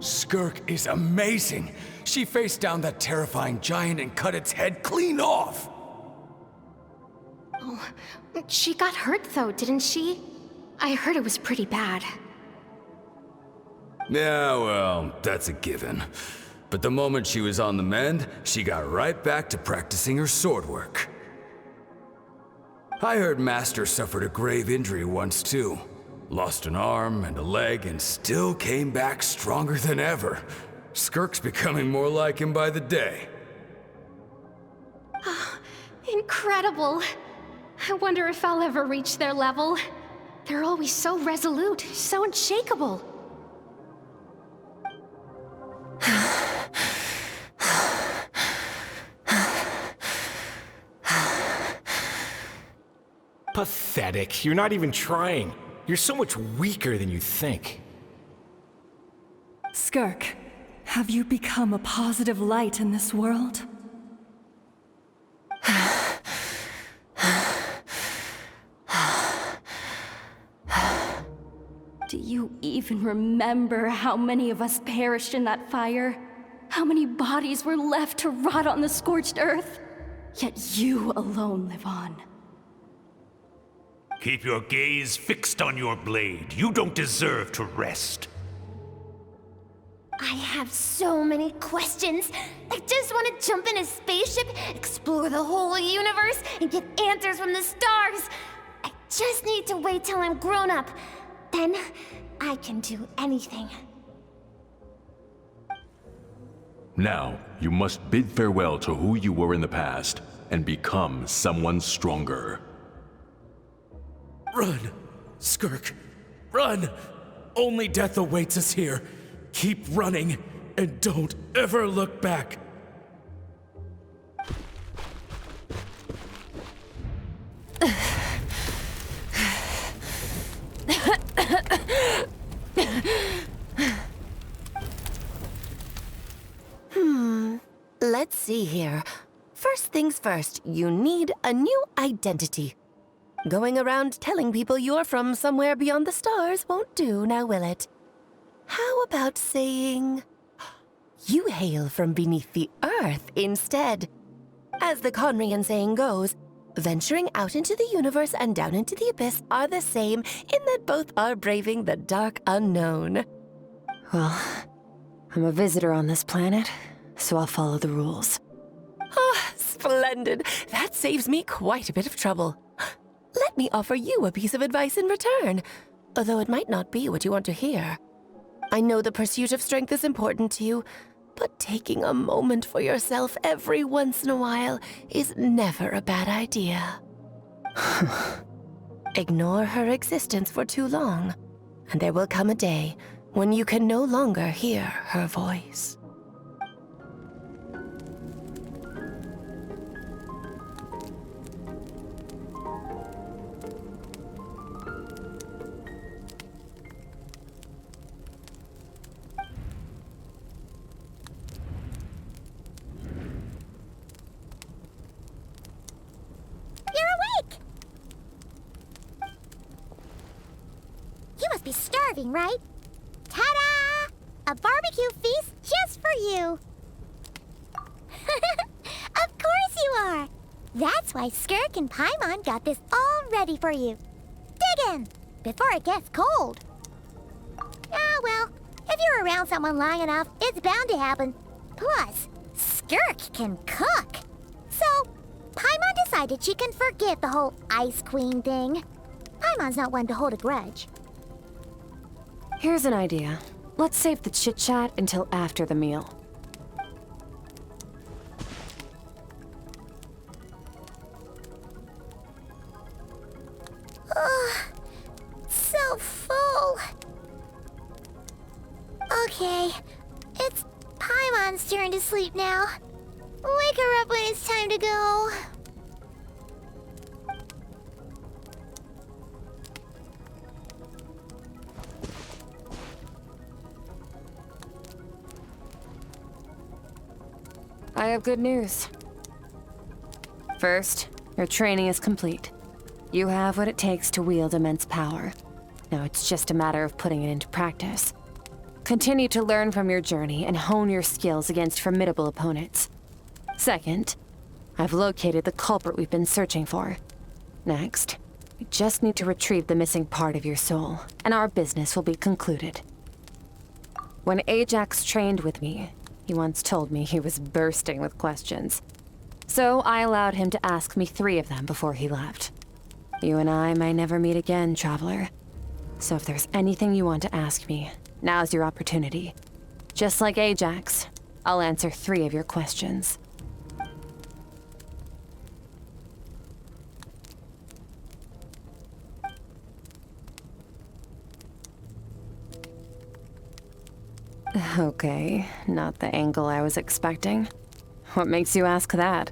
S6: Skirk is amazing. She faced down that terrifying giant and cut its head clean off.
S8: Oh, she got hurt though, didn't she? I heard it was pretty bad.
S13: Yeah, well, that's a given. But the moment she was on the mend, she got right back to practicing her sword work. I heard Master suffered a grave injury once too. Lost an arm and a leg and still came back stronger than ever. Skirk's becoming more like him by the day.
S8: Oh, incredible. I wonder if I'll ever reach their level. They're always so resolute, so unshakable.
S6: Pathetic. You're not even trying. You're so much weaker than you think.
S14: Skirk, have you become a positive light in this world? Do you even remember how many of us perished in that fire? How many bodies were left to rot on the scorched earth? Yet you alone live on.
S6: Keep your gaze fixed on your blade. You don't deserve to rest.
S2: I have so many questions. I just want to jump in a spaceship, explore the whole universe, and get answers from the stars. I just need to wait till I'm grown up. Then, I can do anything.
S15: Now, you must bid farewell to who you were in the past, and become someone stronger.
S9: Run! Skirk, run! Only death awaits us here. Keep running, and don't ever look back.
S16: Let's see here. First things first, you need a new identity. Going around telling people you're from somewhere beyond the stars won't do, now will it? How about saying you hail from beneath the earth instead? As the Conrian saying goes, venturing out into the universe and down into the abyss are the same in that both are braving the dark unknown.
S3: Well, I'm a visitor on this planet, so I'll follow the rules.
S16: Ah, splendid. That saves me quite a bit of trouble. Let me offer you a piece of advice in return, although it might not be what you want to hear. I know the pursuit of strength is important to you, but taking a moment for yourself every once in a while is never a bad idea. Ignore her existence for too long, and there will come a day when you can no longer hear her voice.
S2: starving, right? Ta-da! A barbecue feast just for you! Of course you are! That's why Skirk and Paimon got this all ready for you. Dig in, before it gets cold. Ah, well, if you're around someone long enough, it's bound to happen. Plus, Skirk can cook. So, Paimon decided she can forget the whole Ice Queen thing. Paimon's not one to hold a grudge.
S3: Here's an idea. Let's save the chit-chat until after the meal.
S2: Ugh, so full. Okay, it's Paimon's turn to sleep now. Wake her up when it's time to go.
S3: I have good news. First, your training is complete. You have what it takes to wield immense power. Now it's just a matter of putting it into practice. Continue to learn from your journey and hone your skills against formidable opponents. Second, I've located the culprit we've been searching for. Next, we just need to retrieve the missing part of your soul, and our business will be concluded. When Ajax trained with me, he once told me he was bursting with questions. So I allowed him to ask me 3 of them before he left. You and I may never meet again, Traveler. So if there's anything you want to ask me, now's your opportunity. Just like Ajax, I'll answer 3 of your questions. Okay, not the angle I was expecting. What makes you ask that?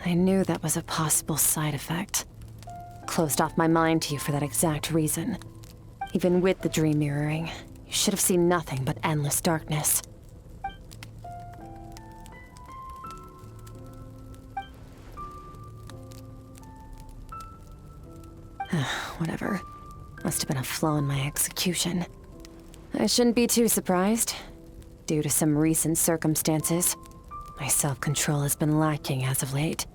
S3: I knew that was a possible side effect. Closed off my mind to you for that exact reason. Even with the dream mirroring, you should have seen nothing but endless darkness. Whatever. Must have been a flaw in my execution. I shouldn't be too surprised. Due to some recent circumstances, my self-control has been lacking as of late.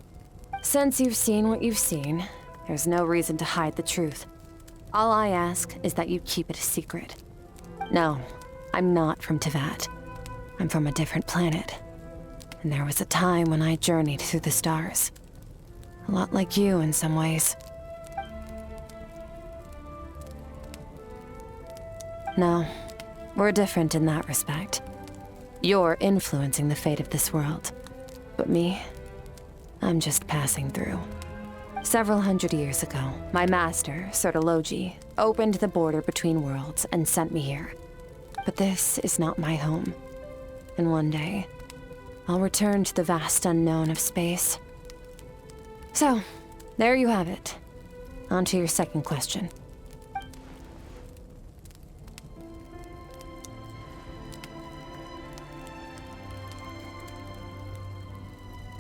S3: Since you've seen what you've seen, there's no reason to hide the truth. All I ask is that you keep it a secret. No, I'm not from Teyvat. I'm from a different planet. And there was a time when I journeyed through the stars. A lot like you in some ways. No, we're different in that respect. You're influencing the fate of this world. But me, I'm just passing through. Several hundred years ago, my master, Sertologi, opened the border between worlds and sent me here. But this is not my home. And one day, I'll return to the vast unknown of space. So, there you have it. On to your second question.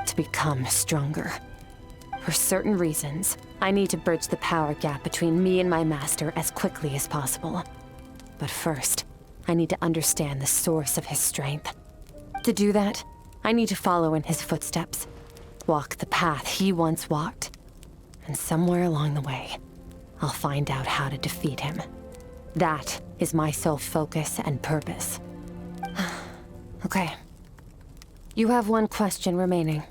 S3: To become stronger. For certain reasons, I need to bridge the power gap between me and my master as quickly as possible. But first, I need to understand the source of his strength. To do that, I need to follow in his footsteps, walk the path he once walked. And somewhere along the way, I'll find out how to defeat him. That is my sole focus and purpose. Okay. You have one question remaining.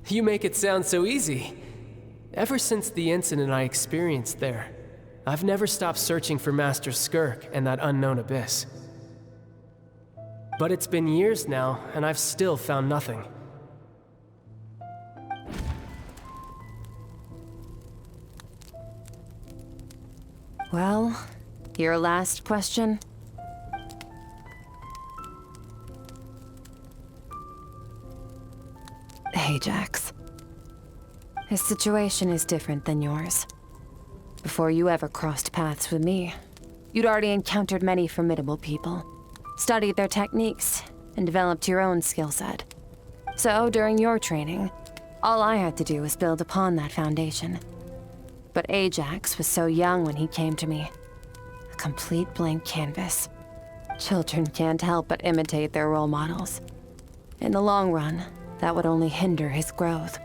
S11: You make it sound so easy. Ever since the incident I experienced there, I've never stopped searching for Master Skirk and that unknown abyss. But it's been years now, and I've still found nothing.
S3: Well, your last question? Hey, Ajax. His situation is different than yours. Before you ever crossed paths with me, you'd already encountered many formidable people, studied their techniques, and developed your own skill set. So, during your training, all I had to do was build upon that foundation. But Ajax was so young when he came to me. A complete blank canvas. Children can't help but imitate their role models. In the long run, that would only hinder his growth.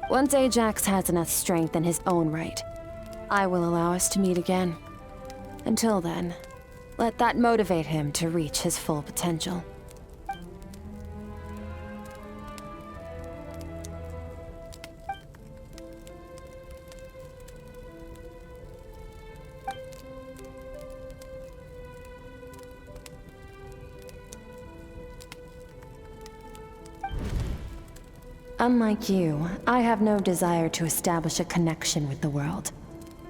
S3: Once Ajax has enough strength in his own right, I will allow us to meet again. Until then, let that motivate him to reach his full potential. Unlike you, I have no desire to establish a connection with the world.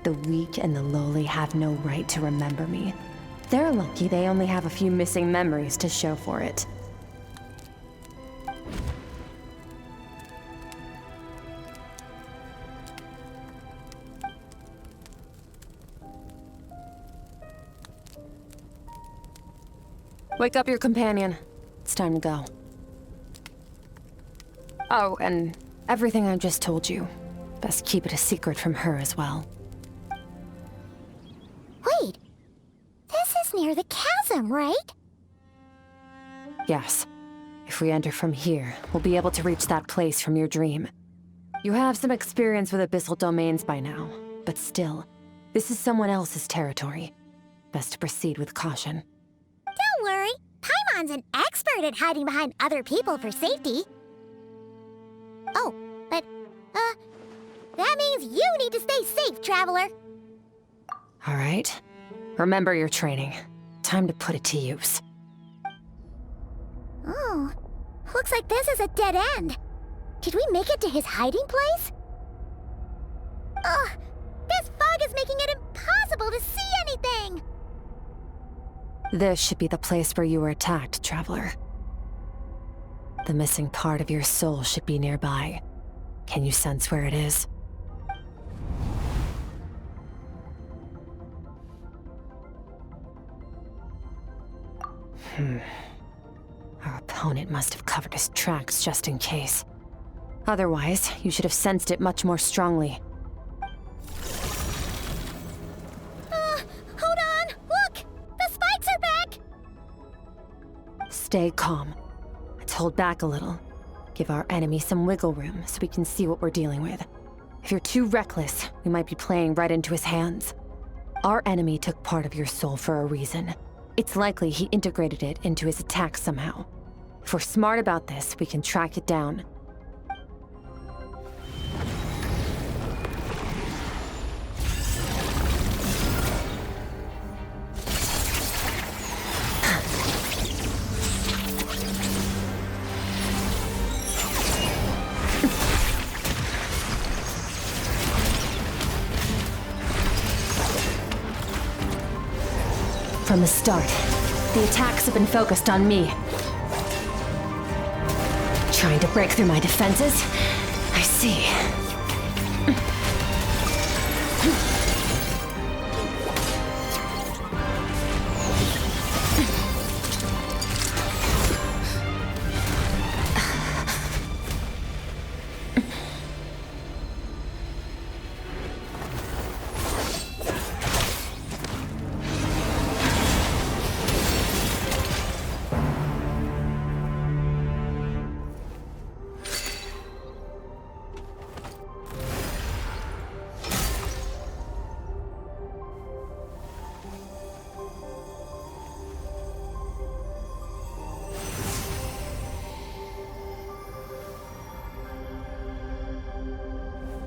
S3: The weak and the lowly have no right to remember me. They're lucky they only have a few missing memories to show for it. Wake up your companion. It's time to go. Oh, and everything I just told you, best keep it a secret from her as well.
S2: Wait, this is near the chasm, right?
S3: Yes. If we enter from here, we'll be able to reach that place from your dream. You have some experience with abyssal domains by now, but still, this is someone else's territory. Best to proceed with caution.
S2: Don't worry, Paimon's an expert at hiding behind other people for safety. Oh, but, that means you need to stay safe, Traveler.
S3: All right. Remember your training. Time to put it to use.
S2: Oh, looks like this is a dead end. Did we make it to his hiding place? Ugh, this fog is making it impossible to see anything!
S3: This should be the place where you were attacked, Traveler. The missing part of your soul should be nearby. Can you sense where it is? Our opponent must have covered his tracks just in case. Otherwise, you should have sensed it much more strongly.
S2: Hold on! Look! The spikes are back!
S3: Stay calm. Let's hold back a little. Give our enemy some wiggle room so we can see what we're dealing with. If you're too reckless, we might be playing right into his hands. Our enemy took part of your soul for a reason. It's likely he integrated it into his attack somehow. If we're smart about this, we can track it down. From the start, the attacks have been focused on me. Trying to break through my defenses? I see.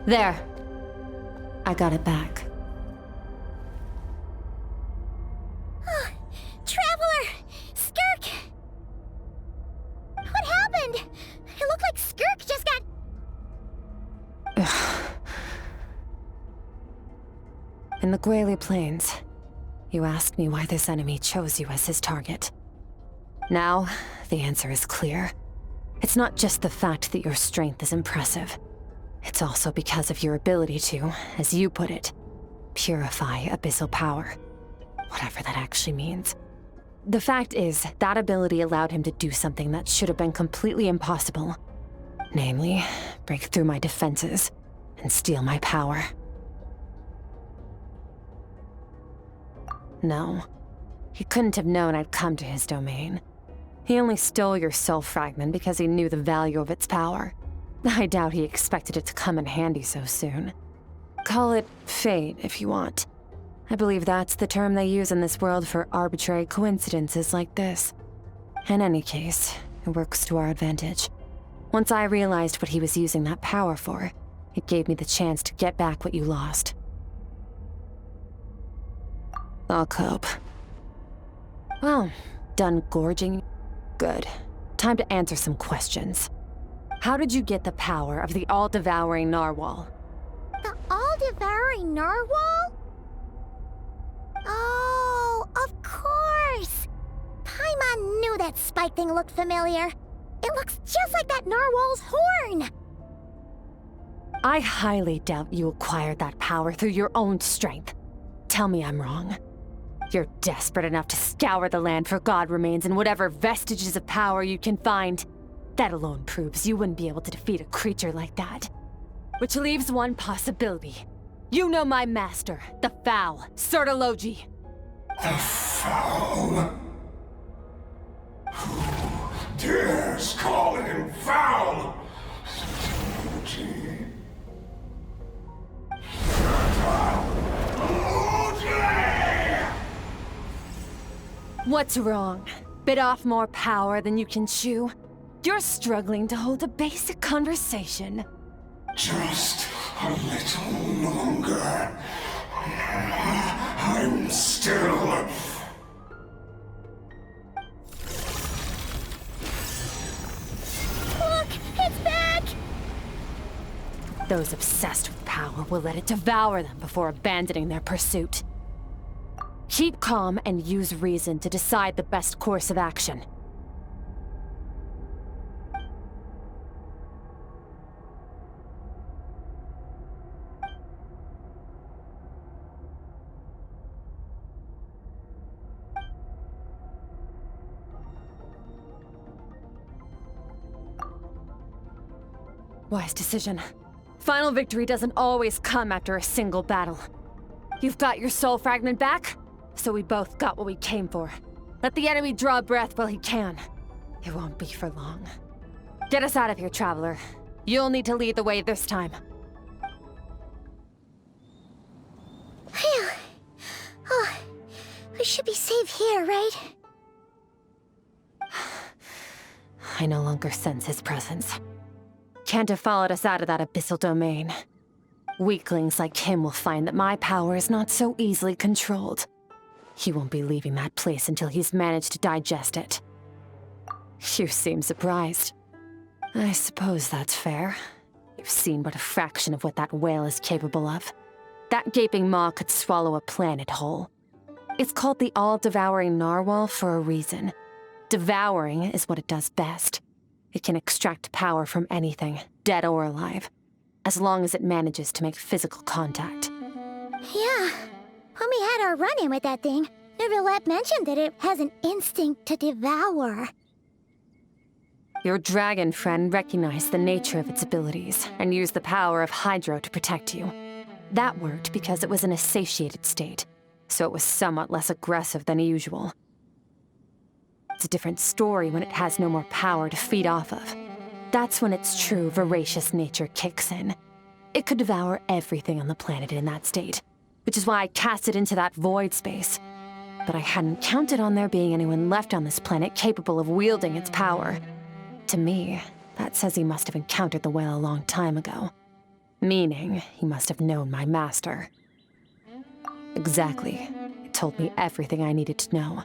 S3: There. I got it back.
S2: Traveler! Skirk! What happened? It looked like Skirk just got...
S3: In the Guili Plains, you asked me why this enemy chose you as his target. Now, the answer is clear. It's not just the fact that your strength is impressive. It's also because of your ability to, as you put it, purify abyssal power. Whatever that actually means. The fact is, that ability allowed him to do something that should have been completely impossible. Namely, break through my defenses and steal my power. No, he couldn't have known I'd come to his domain. He only stole your soul fragment because he knew the value of its power. I doubt he expected it to come in handy so soon. Call it fate if you want. I believe that's the term they use in this world for arbitrary coincidences like this. In any case, it works to our advantage. Once I realized what he was using that power for, it gave me the chance to get back what you lost. I'll cope. Well, done gorging? Good. Time to answer some questions. How did you get the power of the all-devouring narwhal?
S2: The all-devouring narwhal? Oh, of course! Paimon knew that spike thing looked familiar. It looks just like that narwhal's horn!
S3: I highly doubt you acquired that power through your own strength. Tell me I'm wrong. You're desperate enough to scour the land for god remains and whatever vestiges of power you can find. That alone proves you wouldn't be able to defeat a creature like that. Which leaves one possibility. You know my master, the Foul, Sertology.
S17: The Foul? Who dares call him foul?
S3: What's wrong? Bit off more power than you can chew? You're struggling to hold a basic conversation.
S17: Just a little longer. I'm still...
S2: Look! It's back!
S3: Those obsessed with power will let it devour them before abandoning their pursuit. Keep calm and use reason to decide the best course of action. Wise decision. Final victory doesn't always come after a single battle. You've got your soul fragment back, so we both got what we came for. Let the enemy draw breath while he can. It won't be for long. Get us out of here, Traveler. You'll need to lead the way this time.
S2: Phew. Oh, we should be safe here, right?
S3: I no longer sense his presence. Can't have followed us out of that abyssal domain. Weaklings like him will find that my power is not so easily controlled. He won't be leaving that place until he's managed to digest it. You seem surprised. I suppose that's fair. You've seen but a fraction of what that whale is capable of. That gaping maw could swallow a planet whole. It's called the all-devouring narwhal for a reason. Devouring is what it does best. It can extract power from anything, dead or alive, as long as it manages to make physical contact.
S2: Yeah. When we had our run-in with that thing, Neverlet mentioned that it has an instinct to devour.
S3: Your dragon friend recognized the nature of its abilities and used the power of Hydro to protect you. That worked because it was in a satiated state, so it was somewhat less aggressive than usual. It's a different story when it has no more power to feed off of. That's when its true voracious nature kicks in. It could devour everything on the planet in that state, which is why I cast it into that void space. But I hadn't counted on there being anyone left on this planet capable of wielding its power. To me, that says he must have encountered the whale a long time ago. Meaning, he must have known my master. Exactly. It told me everything I needed to know.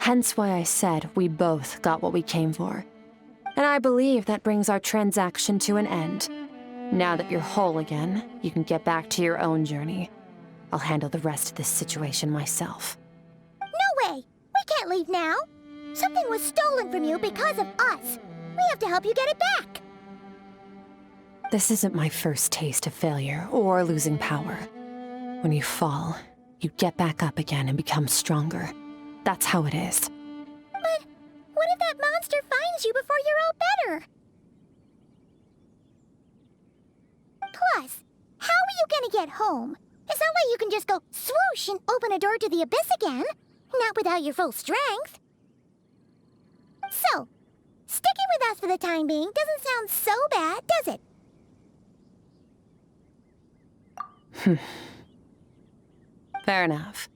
S3: Hence why I said we both got what we came for. And I believe that brings our transaction to an end. Now that you're whole again, you can get back to your own journey. I'll handle the rest of this situation myself.
S2: No way! We can't leave now! Something was stolen from you because of us! We have to help you get it back.
S3: This isn't my first taste of failure or losing power. When you fall, you get back up again and become stronger. That's how it is.
S2: But what if that monster finds you before you're all better? Plus, how are you gonna get home? It's not like you can just go swoosh and open a door to the abyss again. Not without your full strength. So, sticking with us for the time being doesn't sound so bad, does it?
S3: Fair enough.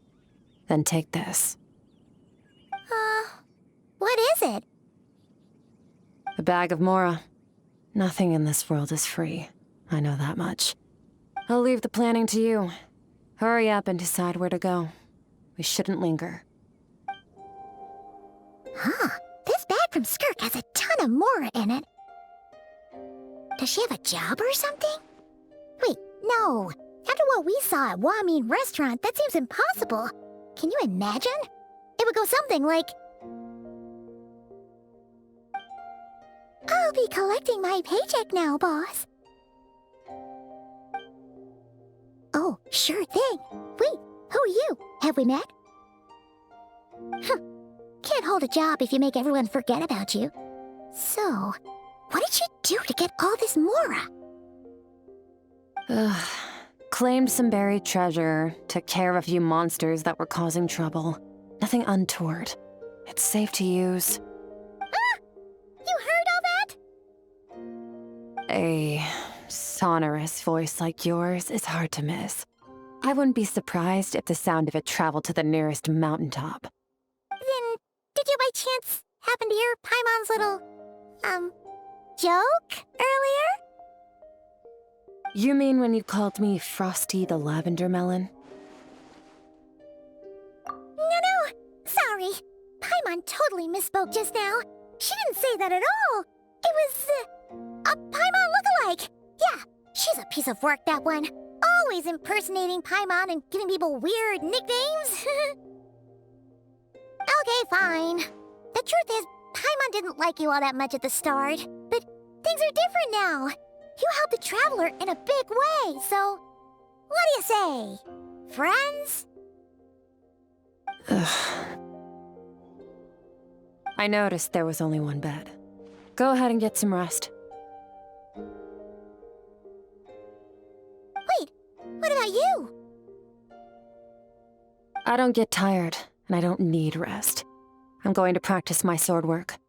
S3: Then take this.
S2: What is it?
S3: A bag of Mora. Nothing in this world is free. I know that much. I'll leave the planning to you. Hurry up and decide where to go. We shouldn't linger.
S2: Huh. This bag from Skirk has a ton of Mora in it. Does she have a job or something? Wait, no. After what we saw at Wamin Restaurant, that seems impossible. Can you imagine? It would go something like... I'll be collecting my paycheck now, boss. Oh, sure thing. Wait, who are you? Have we met? Can't hold a job if you make everyone forget about you. So, what did she do to get all this Mora?
S3: Claimed some buried treasure, took care of a few monsters that were causing trouble. Nothing untoward. It's safe to use.
S2: You heard all that?
S3: A sonorous voice like yours is hard to miss. I wouldn't be surprised if the sound of it traveled to the nearest mountaintop.
S2: Then, did you by chance happen to hear Paimon's little, joke earlier?
S3: You mean when you called me Frosty the Lavender Melon?
S2: No, sorry. Paimon totally misspoke just now. She didn't say that at all. It was, a Paimon lookalike. Yeah, she's a piece of work, that one. Always impersonating Paimon and giving people weird nicknames. Okay, fine. The truth is, Paimon didn't like you all that much at the start, but things are different now. You helped the Traveler in a big way, so what do you say? Friends?
S3: I noticed there was only one bed. Go ahead and get some rest.
S2: Wait, what about you?
S3: I don't get tired, and I don't need rest. I'm going to practice my sword work.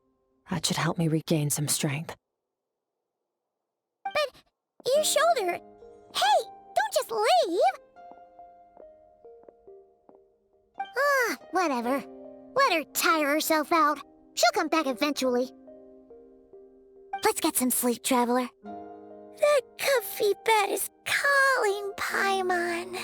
S3: That should help me regain some strength.
S2: But your shoulder... Hey, don't just leave! Whatever. Let her tire herself out. She'll come back eventually. Let's get some sleep, Traveler. That comfy bed is calling, Paimon.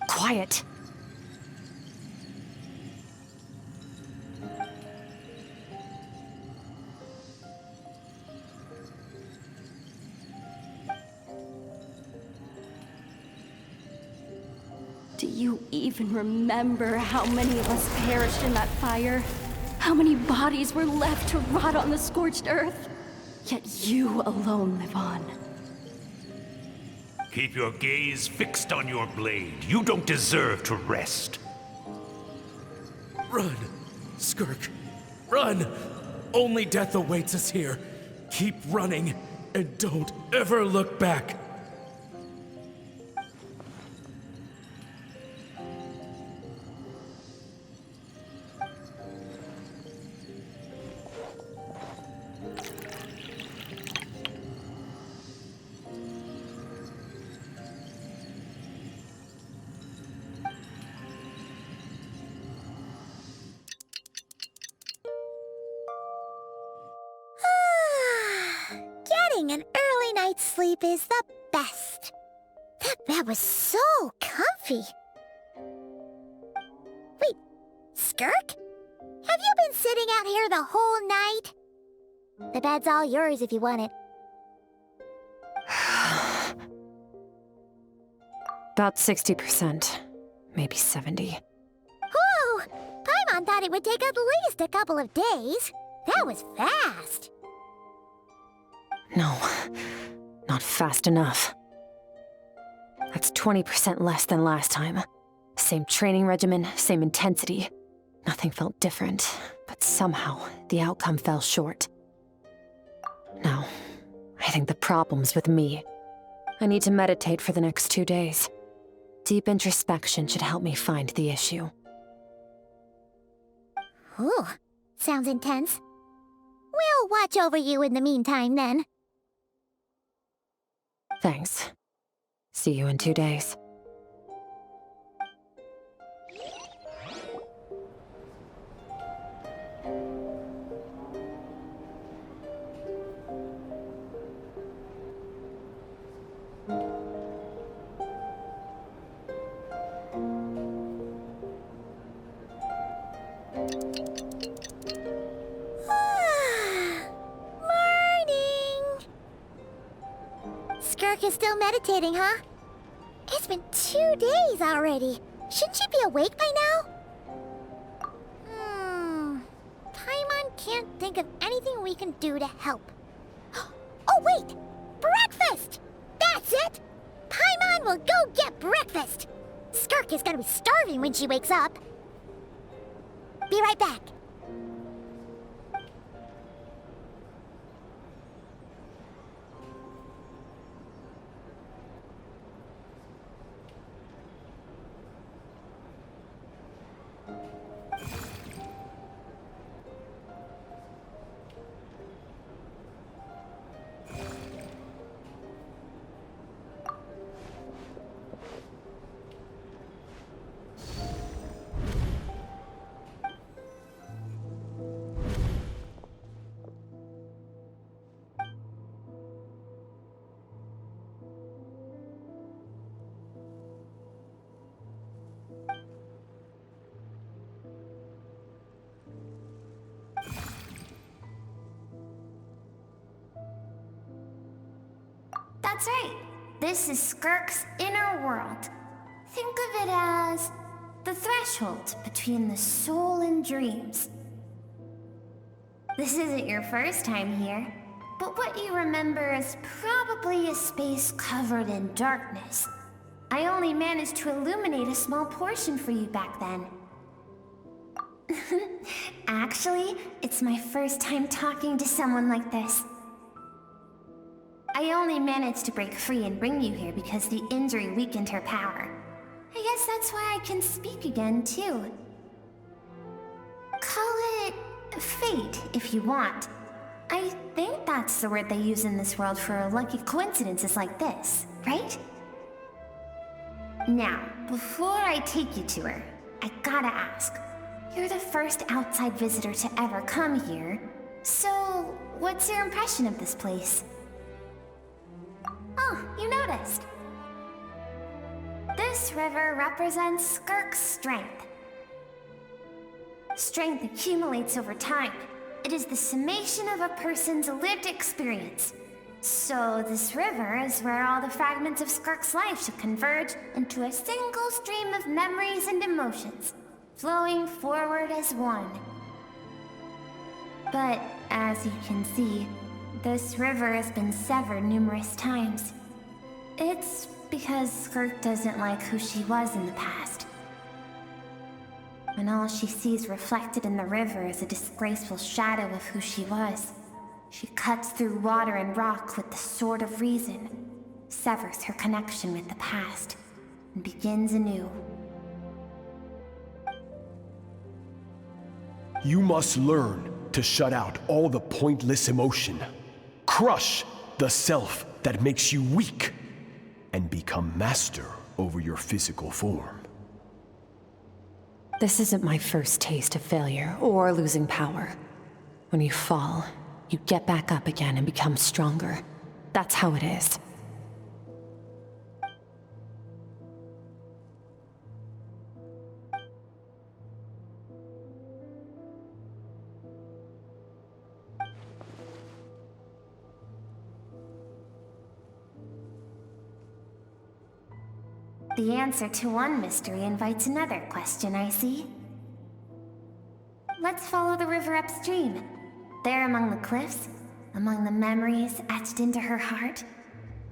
S3: Quiet.
S14: Do you even remember how many of us perished in that fire? How many bodies were left to rot on the scorched earth? Yet you alone live on.
S18: Keep your gaze fixed on your blade. You don't deserve to rest.
S9: Run, Skirk. Run! Only death awaits us here. Keep running, and don't ever look back.
S2: Getting an early night's sleep is the best. That bed was so comfy. Wait, Skirk? Have you been sitting out here the whole night? The bed's all yours if you want it.
S3: About 60%. Maybe 70.
S2: Whew! Paimon thought it would take at least a couple of days. That was fast.
S3: No, not fast enough. That's 20% less than last time. Same training regimen, same intensity. Nothing felt different, but somehow the outcome fell short. No, I think the problem's with me. I need to meditate for the next 2 days. Deep introspection should help me find the issue.
S2: Ooh, sounds intense. We'll watch over you in the meantime, then.
S3: Thanks. See you in 2 days.
S2: Skirk is still meditating, huh? It's been 2 days already. Shouldn't she be awake by now? Paimon can't think of anything we can do to help. Oh, wait! Breakfast! That's it! Paimon will go get breakfast! Skirk is gonna be starving when she wakes up. Be right back.
S8: That's right. This is Skirk's inner world. Think of it as the threshold between the soul and dreams. This isn't your first time here, but what you remember is probably a space covered in darkness. I only managed to illuminate a small portion for you back then. Actually, it's my first time talking to someone like this. I only managed to break free and bring you here because the injury weakened her power. I guess that's why I can speak again, too. Call it fate, if you want. I think that's the word they use in this world for lucky coincidences like this, right? Now, before I take you to her, I gotta ask. You're the first outside visitor to ever come here, so what's your impression of this place? Oh, you noticed. This river represents Skirk's strength. Strength accumulates over time. It is the summation of a person's lived experience. So this river is where all the fragments of Skirk's life should converge into a single stream of memories and emotions, flowing forward as one. But as you can see, this river has been severed numerous times. It's because Skirk doesn't like who she was in the past. And all she sees reflected in the river is a disgraceful shadow of who she was. She cuts through water and rock with the sword of reason, severs her connection with the past, and begins anew.
S10: You must learn to shut out all the pointless emotion. Crush the self that makes you weak, and become master over your physical form.
S3: This isn't my first taste of failure or losing power. When you fall, you get back up again and become stronger. That's how it is.
S8: The answer to one mystery invites another question, I see. Let's follow the river upstream. There among the cliffs, among the memories etched into her heart,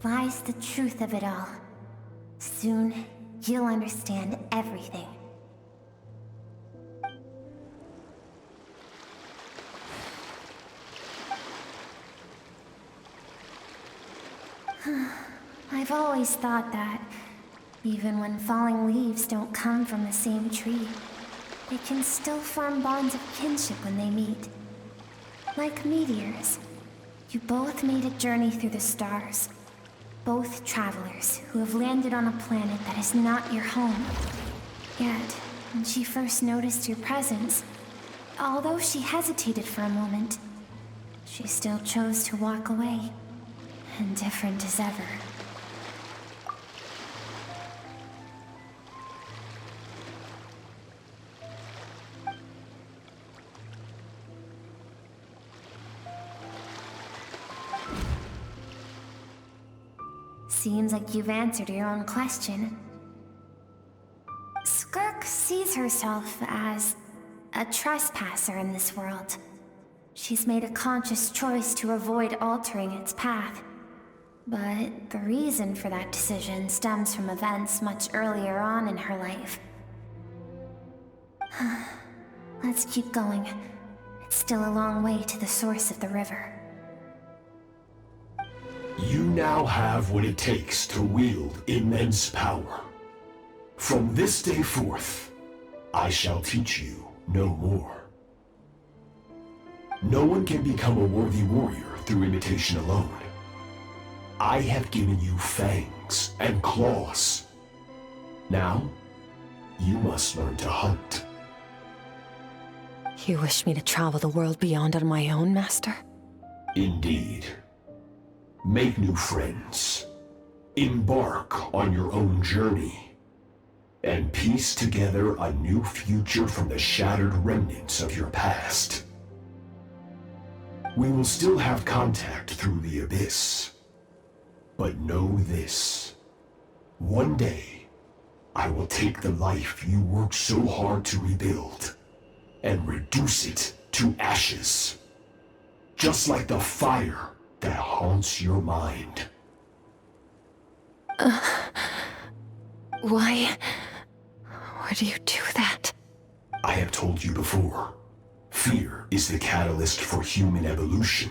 S8: lies the truth of it all. Soon, you'll understand everything. I've always thought that, even when falling leaves don't come from the same tree, they can still form bonds of kinship when they meet. Like meteors, you both made a journey through the stars. Both travelers who have landed on a planet that is not your home. Yet, when she first noticed your presence, although she hesitated for a moment, she still chose to walk away, indifferent as ever. Seems like you've answered your own question. Skirk sees herself as a trespasser in this world. She's made a conscious choice to avoid altering its path. But the reason for that decision stems from events much earlier on in her life. Let's keep going. It's still a long way to the source of the river.
S10: You now have what it takes to wield immense power. From this day forth, I shall teach you no more. No one can become a worthy warrior through imitation alone. I have given you fangs and claws. Now, you must learn to hunt.
S3: You wish me to travel the world beyond on my own, Master?
S10: Indeed. Make new friends. Embark on your own journey. And piece together a new future from the shattered remnants of your past. We will still have contact through the abyss. But know this. One day, I will take the life you worked so hard to rebuild and reduce it to ashes. Just like the fire that haunts your mind.
S3: Why do you do that?
S10: I have told you before, fear is the catalyst for human evolution.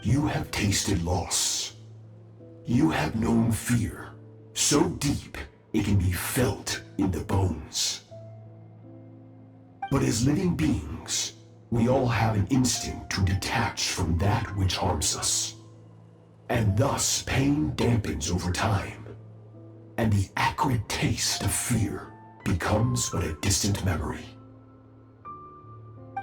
S10: You have tasted loss. You have known fear, so deep it can be felt in the bones. But as living beings, we all have an instinct to detach from that which harms us. And thus pain dampens over time, and the acrid taste of fear becomes but a distant memory.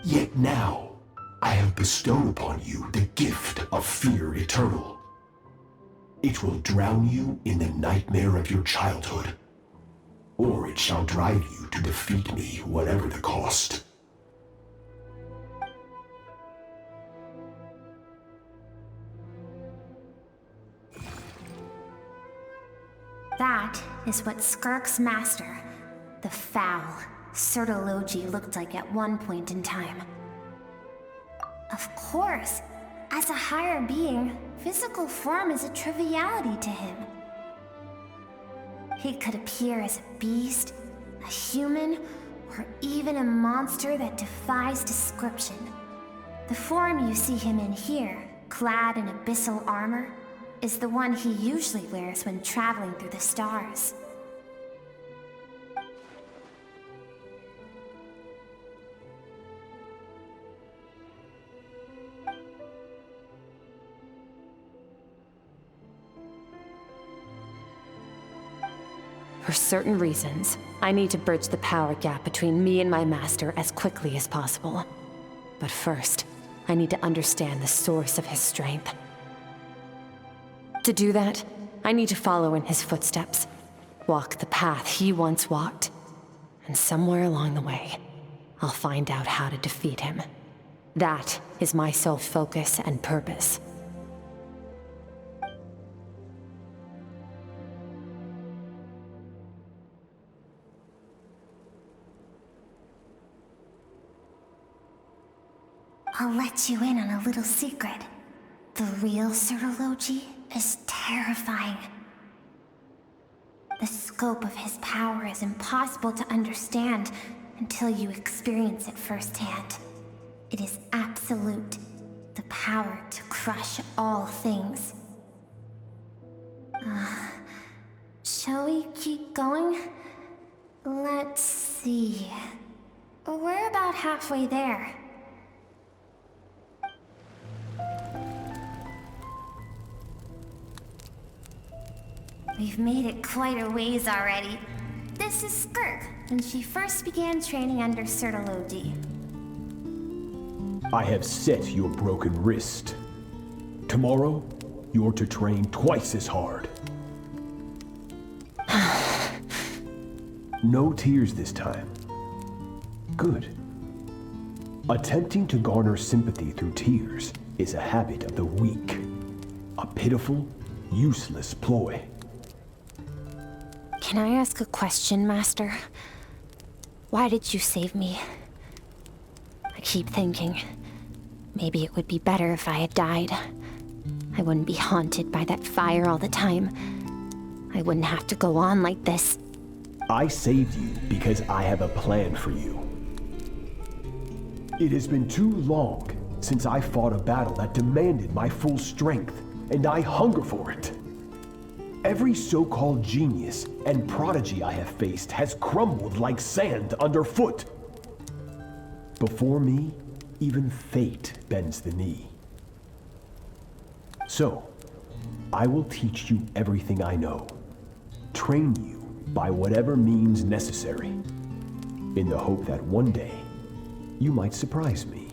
S10: Yet now, I have bestowed upon you the gift of fear eternal. It will drown you in the nightmare of your childhood, or it shall drive you to defeat me, whatever the cost.
S8: That is what Skirk's master, the foul Sertologi, looked like at one point in time. Of course, as a higher being, physical form is a triviality to him. He could appear as a beast, a human, or even a monster that defies description. The form you see him in here, clad in abyssal armor, is the one he usually wears when traveling through the stars.
S3: For certain reasons, I need to bridge the power gap between me and my master as quickly as possible. But first, I need to understand the source of his strength. To do that, I need to follow in his footsteps. Walk the path he once walked. And somewhere along the way, I'll find out how to defeat him. That is my sole focus and purpose.
S8: I'll let you in on a little secret. The real Certology is terrifying. The scope of his power is impossible to understand until you experience it firsthand. It is absolute. The power to crush all things. Shall we keep going? Let's see. We're about halfway there. We've made it quite a ways already. This is Skirk, when she first began training under Certology.
S10: I have set your broken wrist. Tomorrow, you're to train twice as hard. No tears this time. Good. Attempting to garner sympathy through tears is a habit of the weak. A pitiful, useless ploy.
S8: Can I ask a question, Master? Why did you save me? I keep thinking, maybe it would be better if I had died. I wouldn't be haunted by that fire all the time. I wouldn't have to go on like this.
S10: I saved you because I have a plan for you. It has been too long since I fought a battle that demanded my full strength, and I hunger for it. Every so-called genius and prodigy I have faced has crumbled like sand underfoot. Before me, even fate bends the knee. So, I will teach you everything I know. Train you by whatever means necessary, in the hope that one day, you might surprise me.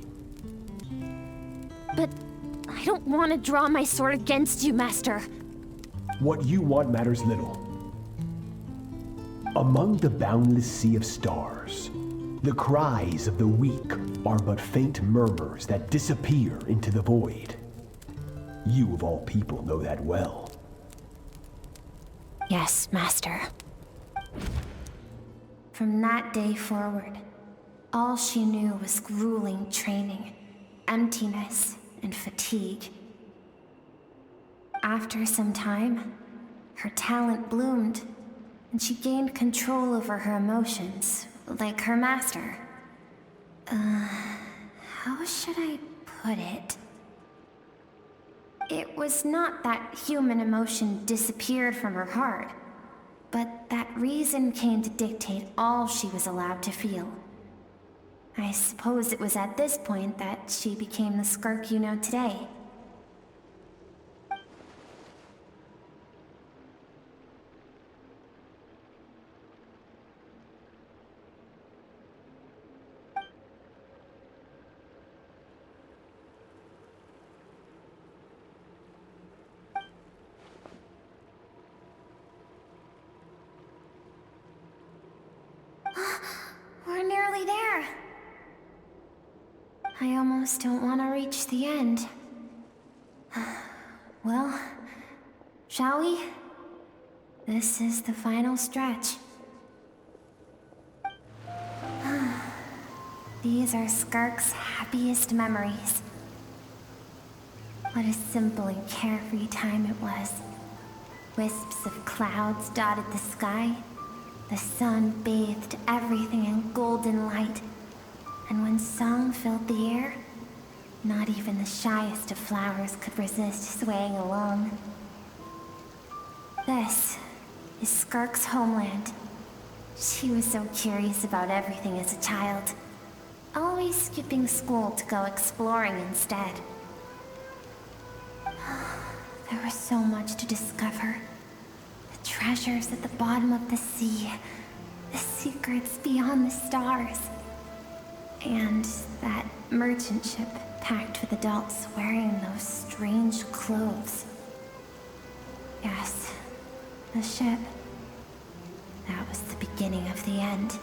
S8: But I don't want to draw my sword against you, Master.
S10: What you want matters little. Among the boundless sea of stars, the cries of the weak are but faint murmurs that disappear into the void. You of all people know that well.
S8: Yes, Master. From that day forward, all she knew was grueling training, emptiness, and fatigue. After some time, her talent bloomed, and she gained control over her emotions, like her master. How should I put it? It was not that human emotion disappeared from her heart, but that reason came to dictate all she was allowed to feel. I suppose it was at this point that she became the Skirk you know today. We're nearly there. I almost don't want to reach the end. Well, shall we? This is the final stretch. These are Skirk's happiest memories. What a simple and carefree time it was. Wisps of clouds dotted the sky. The sun bathed everything in golden light. And when song filled the air, not even the shyest of flowers could resist swaying along. This is Skirk's homeland. She was so curious about everything as a child, always skipping school to go exploring instead. There was so much to discover. The treasures at the bottom of the sea, the secrets beyond the stars, and that merchant ship packed with adults wearing those strange clothes. Yes, the ship. That was the beginning of the end.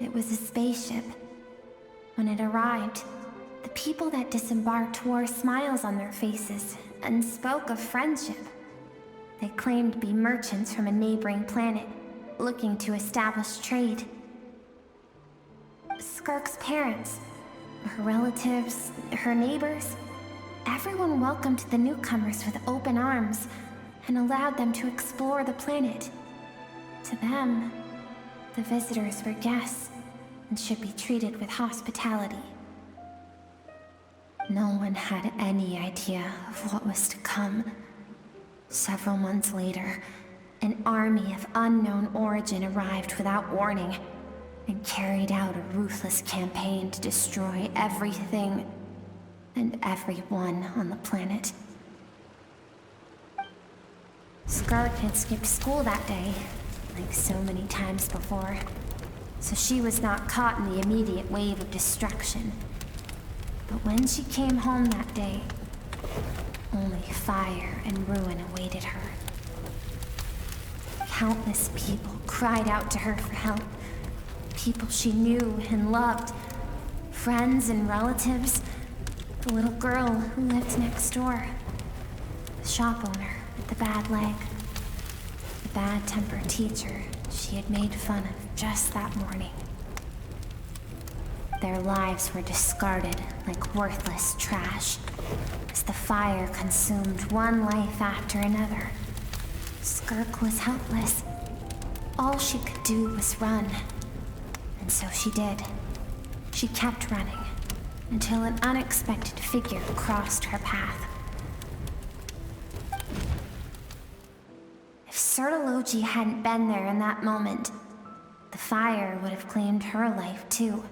S8: It was a spaceship. When it arrived, the people that disembarked wore smiles on their faces and spoke of friendship. They claimed to be merchants from a neighboring planet, looking to establish trade. Skirk's parents, her relatives, her neighbors, everyone welcomed the newcomers with open arms and allowed them to explore the planet. To them, the visitors were guests and should be treated with hospitality. No one had any idea of what was to come. Several months later, an army of unknown origin arrived without warning and carried out a ruthless campaign to destroy everything and everyone on the planet. Skirk had skipped school that day, like so many times before, so she was not caught in the immediate wave of destruction. But when she came home that day, only fire and ruin awaited her. Countless people cried out to her for help. People she knew and loved. Friends and relatives. The little girl who lived next door. The shop owner with the bad leg. The bad-tempered teacher she had made fun of just that morning. Their lives were discarded like worthless trash as the fire consumed one life after another. Skirk was helpless. All she could do was run. And so she did. She kept running until an unexpected figure crossed her path. If Sertology hadn't been there in that moment, the fire would have claimed her life too.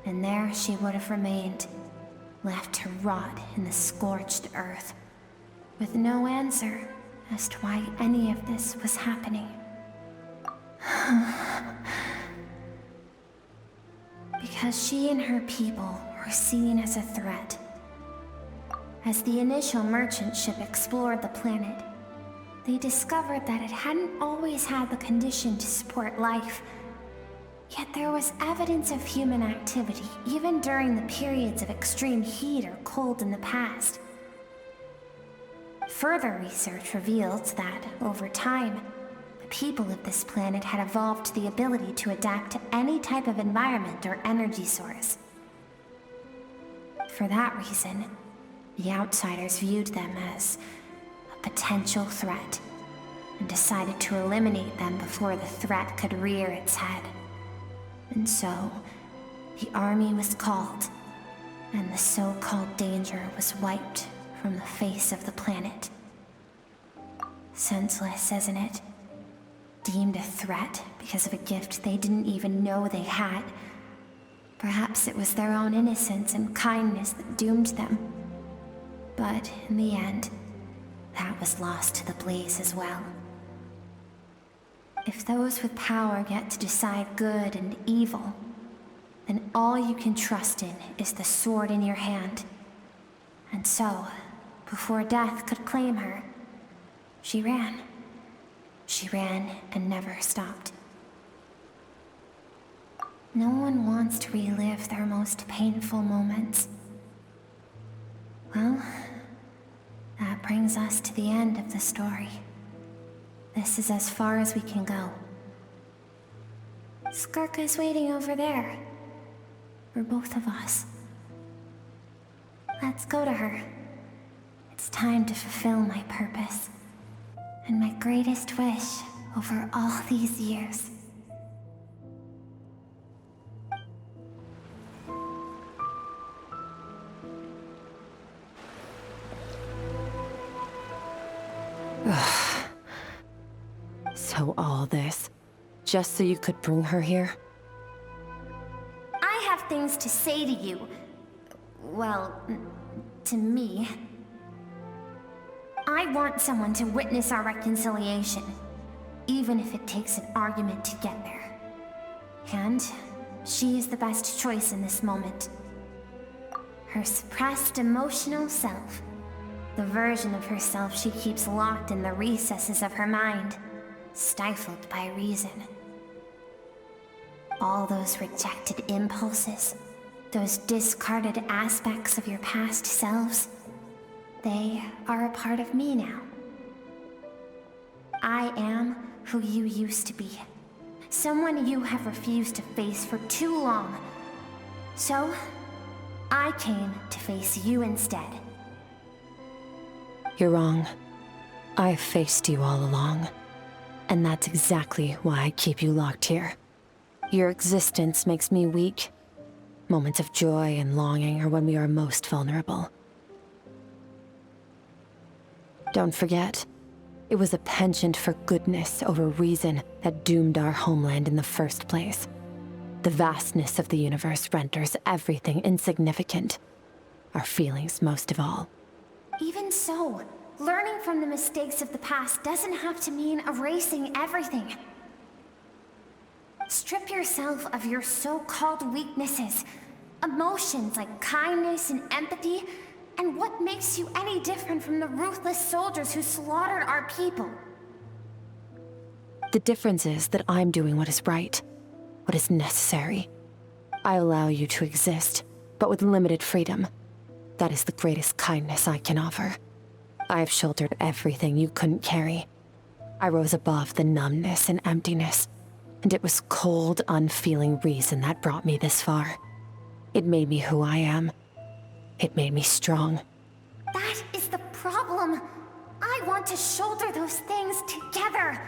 S8: And there she would have remained, left to rot in the scorched earth, with no answer as to why any of this was happening. Because she and her people were seen as a threat. As the initial merchant ship explored the planet, they discovered that it hadn't always had the condition to support life. Yet there was evidence of human activity, even during the periods of extreme heat or cold in the past. Further research revealed that, over time, the people of this planet had evolved the ability to adapt to any type of environment or energy source. For that reason, the outsiders viewed them as a potential threat, and decided to eliminate them before the threat could rear its head. And so, the army was called, and the so-called danger was wiped from the face of the planet. Senseless, isn't it? Deemed a threat because of a gift they didn't even know they had. Perhaps it was their own innocence and kindness that doomed them. But in the end, that was lost to the blaze as well. If those with power get to decide good and evil, then all you can trust in is the sword in your hand. And so, before death could claim her, she ran. She ran and never stopped. No one wants to relive their most painful moments. Well, that brings us to the end of the story. This is as far as we can go. Skirk is waiting over there. For both of us. Let's go to her. It's time to fulfill my purpose. And my greatest wish over all these years.
S3: So all this, just so you could bring her here?
S8: I have things to say to you. Well, to me. I want someone to witness our reconciliation, even if it takes an argument to get there. And she is the best choice in this moment. Her suppressed emotional self. The version of herself she keeps locked in the recesses of her mind, stifled by reason. All those rejected impulses, those discarded aspects of your past selves, they are a part of me now. I am who you used to be. Someone you have refused to face for too long. So, I came to face you instead.
S3: You're wrong. I've faced you all along. And that's exactly why I keep you locked here. Your existence makes me weak. Moments of joy and longing are when we are most vulnerable. Don't forget, it was a penchant for goodness over reason that doomed our homeland in the first place. The vastness of the universe renders everything insignificant. Our feelings most of all.
S8: Even so, learning from the mistakes of the past doesn't have to mean erasing everything. Strip yourself of your so-called weaknesses, emotions like kindness and empathy, and what makes you any different from the ruthless soldiers who slaughtered our people?
S3: The difference is that I'm doing what is right, what is necessary. I allow you to exist, but with limited freedom. That is the greatest kindness I can offer. I have shouldered everything you couldn't carry. I rose above the numbness and emptiness, and it was cold, unfeeling reason that brought me this far. It made me who I am. It made me strong.
S8: That is the problem. I want to shoulder those things together.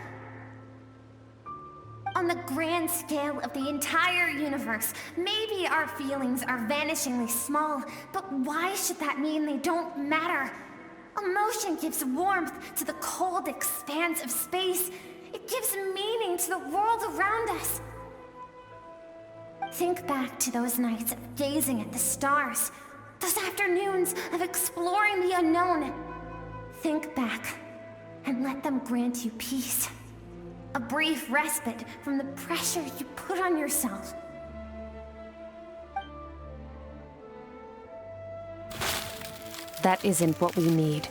S8: On the grand scale of the entire universe, maybe our feelings are vanishingly small, but why should that mean they don't matter? Emotion gives warmth to the cold expanse of space. It gives meaning to the world around us. Think back to those nights of gazing at the stars, those afternoons of exploring the unknown. Think back and let them grant you peace. A brief respite from the pressure you put on yourself.
S3: That isn't what we need.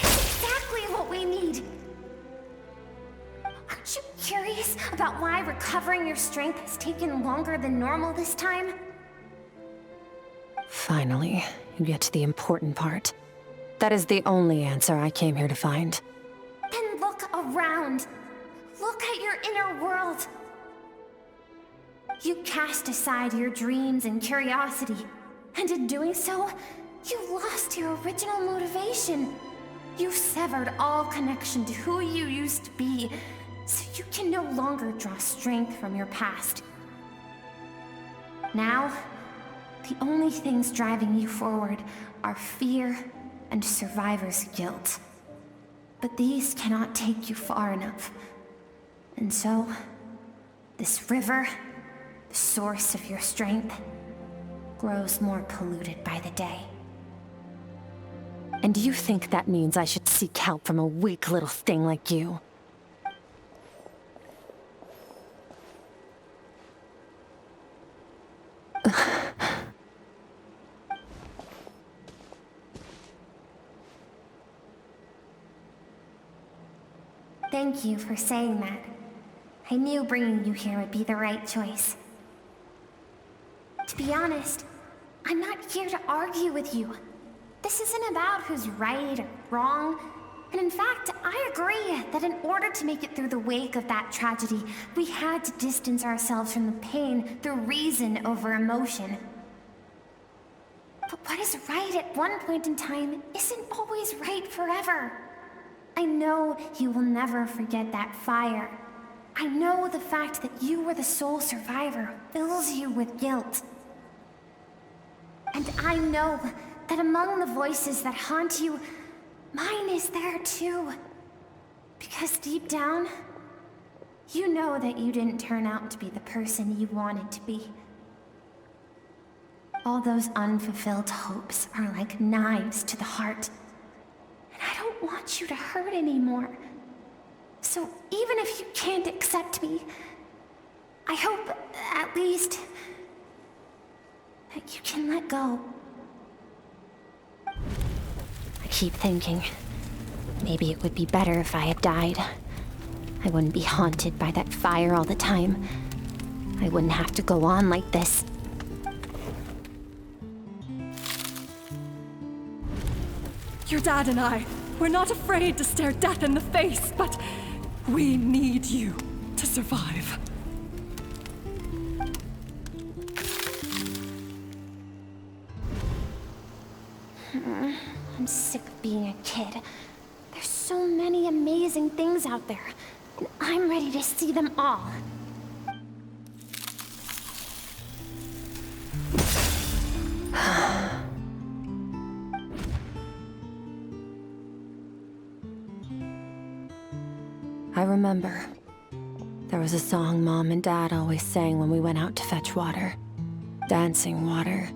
S8: It's exactly what we need. Aren't you curious about why recovering your strength has taken longer than normal this time?
S3: Finally, you get to the important part. That is the only answer I came here to find.
S8: Then look around. Look at your inner world. You cast aside your dreams and curiosity, and in doing so, you lost your original motivation. You severed all connection to who you used to be, so you can no longer draw strength from your past. Now, the only things driving you forward are fear and survivor's guilt. But these cannot take you far enough. And so, this river, the source of your strength, grows more polluted by the day.
S3: And you think that means I should seek help from a weak little thing like you?
S8: Thank you for saying that. I knew bringing you here would be the right choice. To be honest, I'm not here to argue with you. This isn't about who's right or wrong. And in fact, I agree that in order to make it through the wake of that tragedy, we had to distance ourselves from the pain through reason over emotion. But what is right at one point in time isn't always right forever. I know you will never forget that fire. I know the fact that you were the sole survivor fills you with guilt. And I know that among the voices that haunt you, mine is there too. Because deep down, you know that you didn't turn out to be the person you wanted to be. All those unfulfilled hopes are like knives to the heart. And I don't want you to hurt anymore. So even if you can't accept me, I hope, at least, that you can let go. keep thinking, maybe it would be better if I had died. I wouldn't be haunted by that fire all the time. I wouldn't have to go on like this.
S14: Your dad and I, we're not afraid to stare death in the face, but we need you to survive.
S8: I'm sick of being a kid. There's so many amazing things out there, and I'm ready to see them all.
S3: I remember. There was a song Mom and Dad always sang when we went out to fetch water. Dancing water.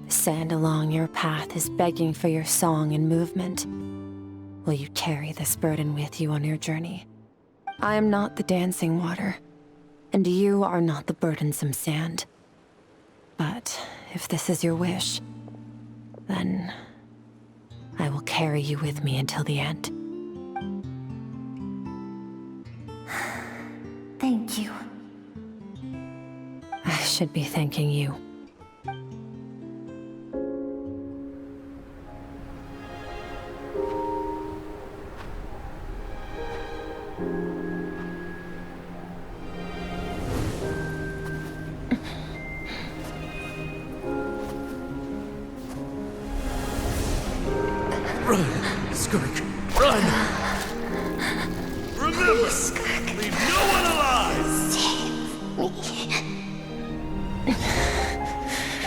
S3: The sand along your path is begging for your song and movement. Will you carry this burden with you on your journey? I am not the dancing water, and you are not the burdensome sand. But if this is your wish, then I will carry you with me until the end.
S8: Thank you.
S3: I should be thanking you.
S12: Run, Skirk, run! Remember, leave no one alive!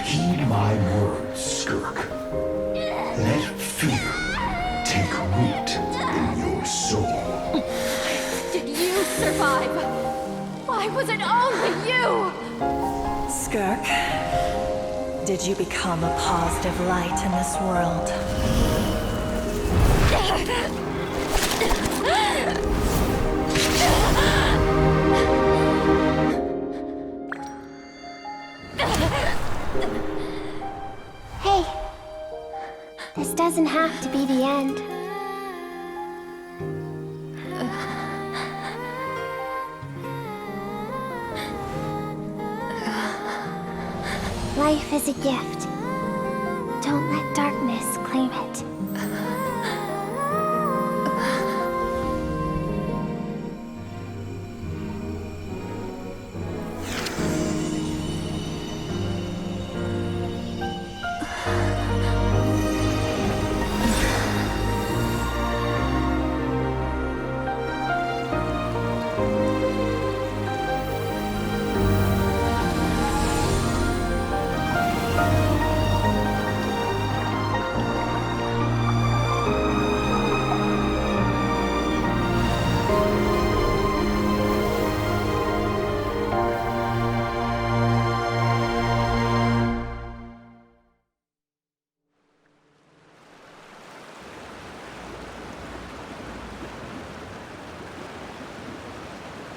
S10: Heed my words, Skirk. Let fear take root in your soul.
S14: Did you survive? Why was it only you?
S19: Skirk, did you become a positive light in this world?
S8: Hey, this doesn't have to be the end. Life is a gift. Don't let darkness claim it.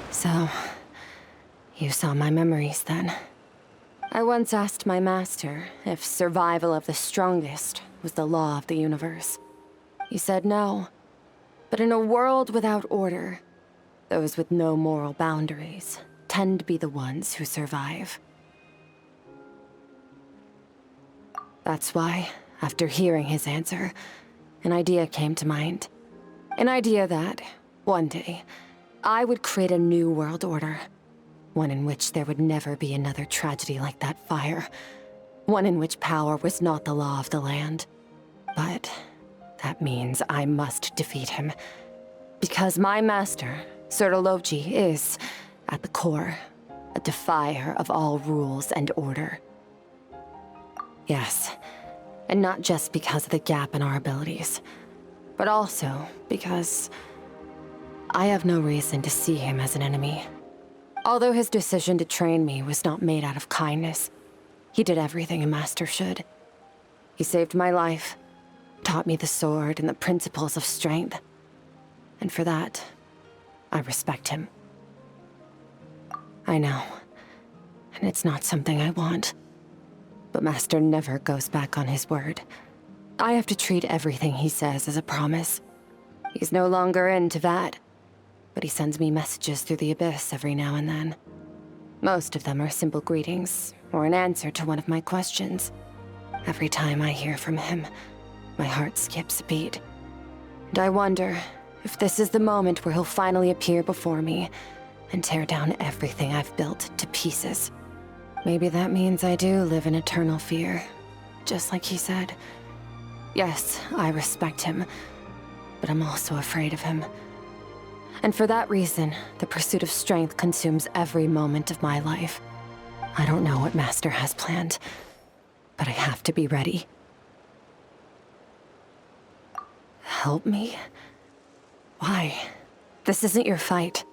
S3: So, you saw my memories then. I once asked my master if survival of the strongest was the law of the universe. He said no. But in a world without order, those with no moral boundaries tend to be the ones who survive. That's why, after hearing his answer, an idea came to mind. An idea that, one day, I would create a new world order. One in which there would never be another tragedy like that fire. One in which power was not the law of the land. But that means I must defeat him. Because my master, Sertologi, is, at the core, a defier of all rules and order. Yes, and not just because of the gap in our abilities, but also because I have no reason to see him as an enemy. Although his decision to train me was not made out of kindness, he did everything a master should. He saved my life, taught me the sword and the principles of strength. And for that, I respect him. I know, and it's not something I want. But Master never goes back on his word. I have to treat everything he says as a promise. He's no longer into that, but he sends me messages through the abyss every now and then. Most of them are simple greetings, or an answer to one of my questions. Every time I hear from him, my heart skips a beat. And I wonder if this is the moment where he'll finally appear before me and tear down everything I've built to pieces. Maybe that means I do live in eternal fear, just like he said. Yes, I respect him, but I'm also afraid of him. And for that reason, the pursuit of strength consumes every moment of my life. I don't know what Master has planned, but I have to be ready. Help me? Why? This isn't your fight.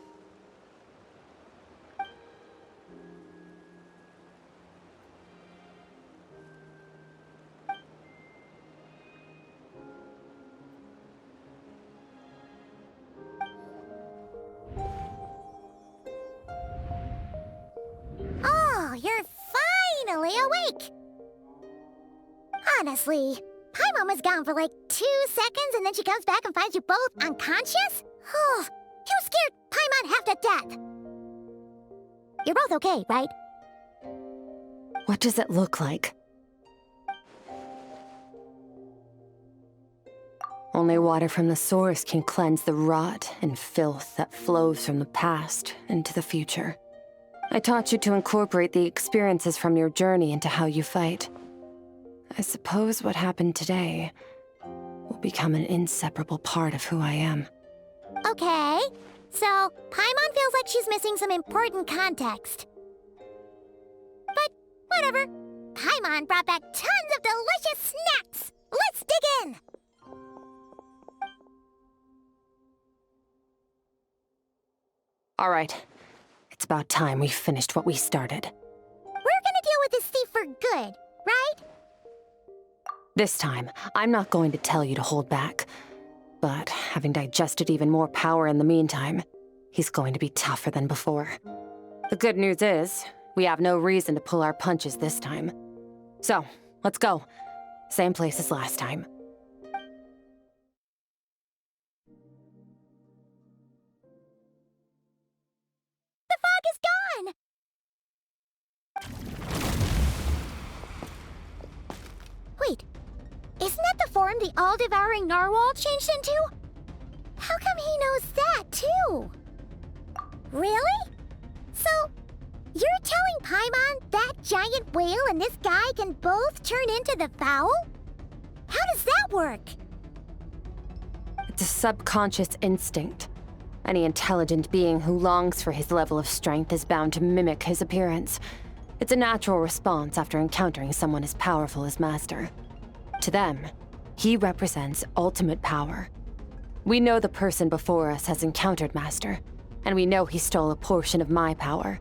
S2: Oh, you're finally awake! Honestly, Paimon was gone for like 2 seconds and then she comes back and finds you both unconscious? Oh, you scared Paimon half to death! You're both okay, right?
S3: What does it look like? Only water from the source can cleanse the rot and filth that flows from the past into the future. I taught you to incorporate the experiences from your journey into how you fight. I suppose what happened today will become an inseparable part of who I am.
S2: Okay, so Paimon feels like she's missing some important context. But whatever. Paimon brought back tons of delicious snacks! Let's dig in!
S3: All right. It's about time we finished what we started.
S2: We're gonna deal with this thief for good, right?
S3: This time, I'm not going to tell you to hold back. But having digested even more power in the meantime, he's going to be tougher than before. The good news is, we have no reason to pull our punches this time. So, let's go. Same place as last time.
S2: The fog is gone! Wait, isn't that the form the all-devouring narwhal changed into? How come he knows that, too? Really? So, you're telling Paimon that giant whale and this guy can both turn into the fowl? How does that work?
S3: It's a subconscious instinct. Any intelligent being who longs for his level of strength is bound to mimic his appearance. It's a natural response after encountering someone as powerful as Master. To them, he represents ultimate power. We know the person before us has encountered Master, and we know he stole a portion of my power.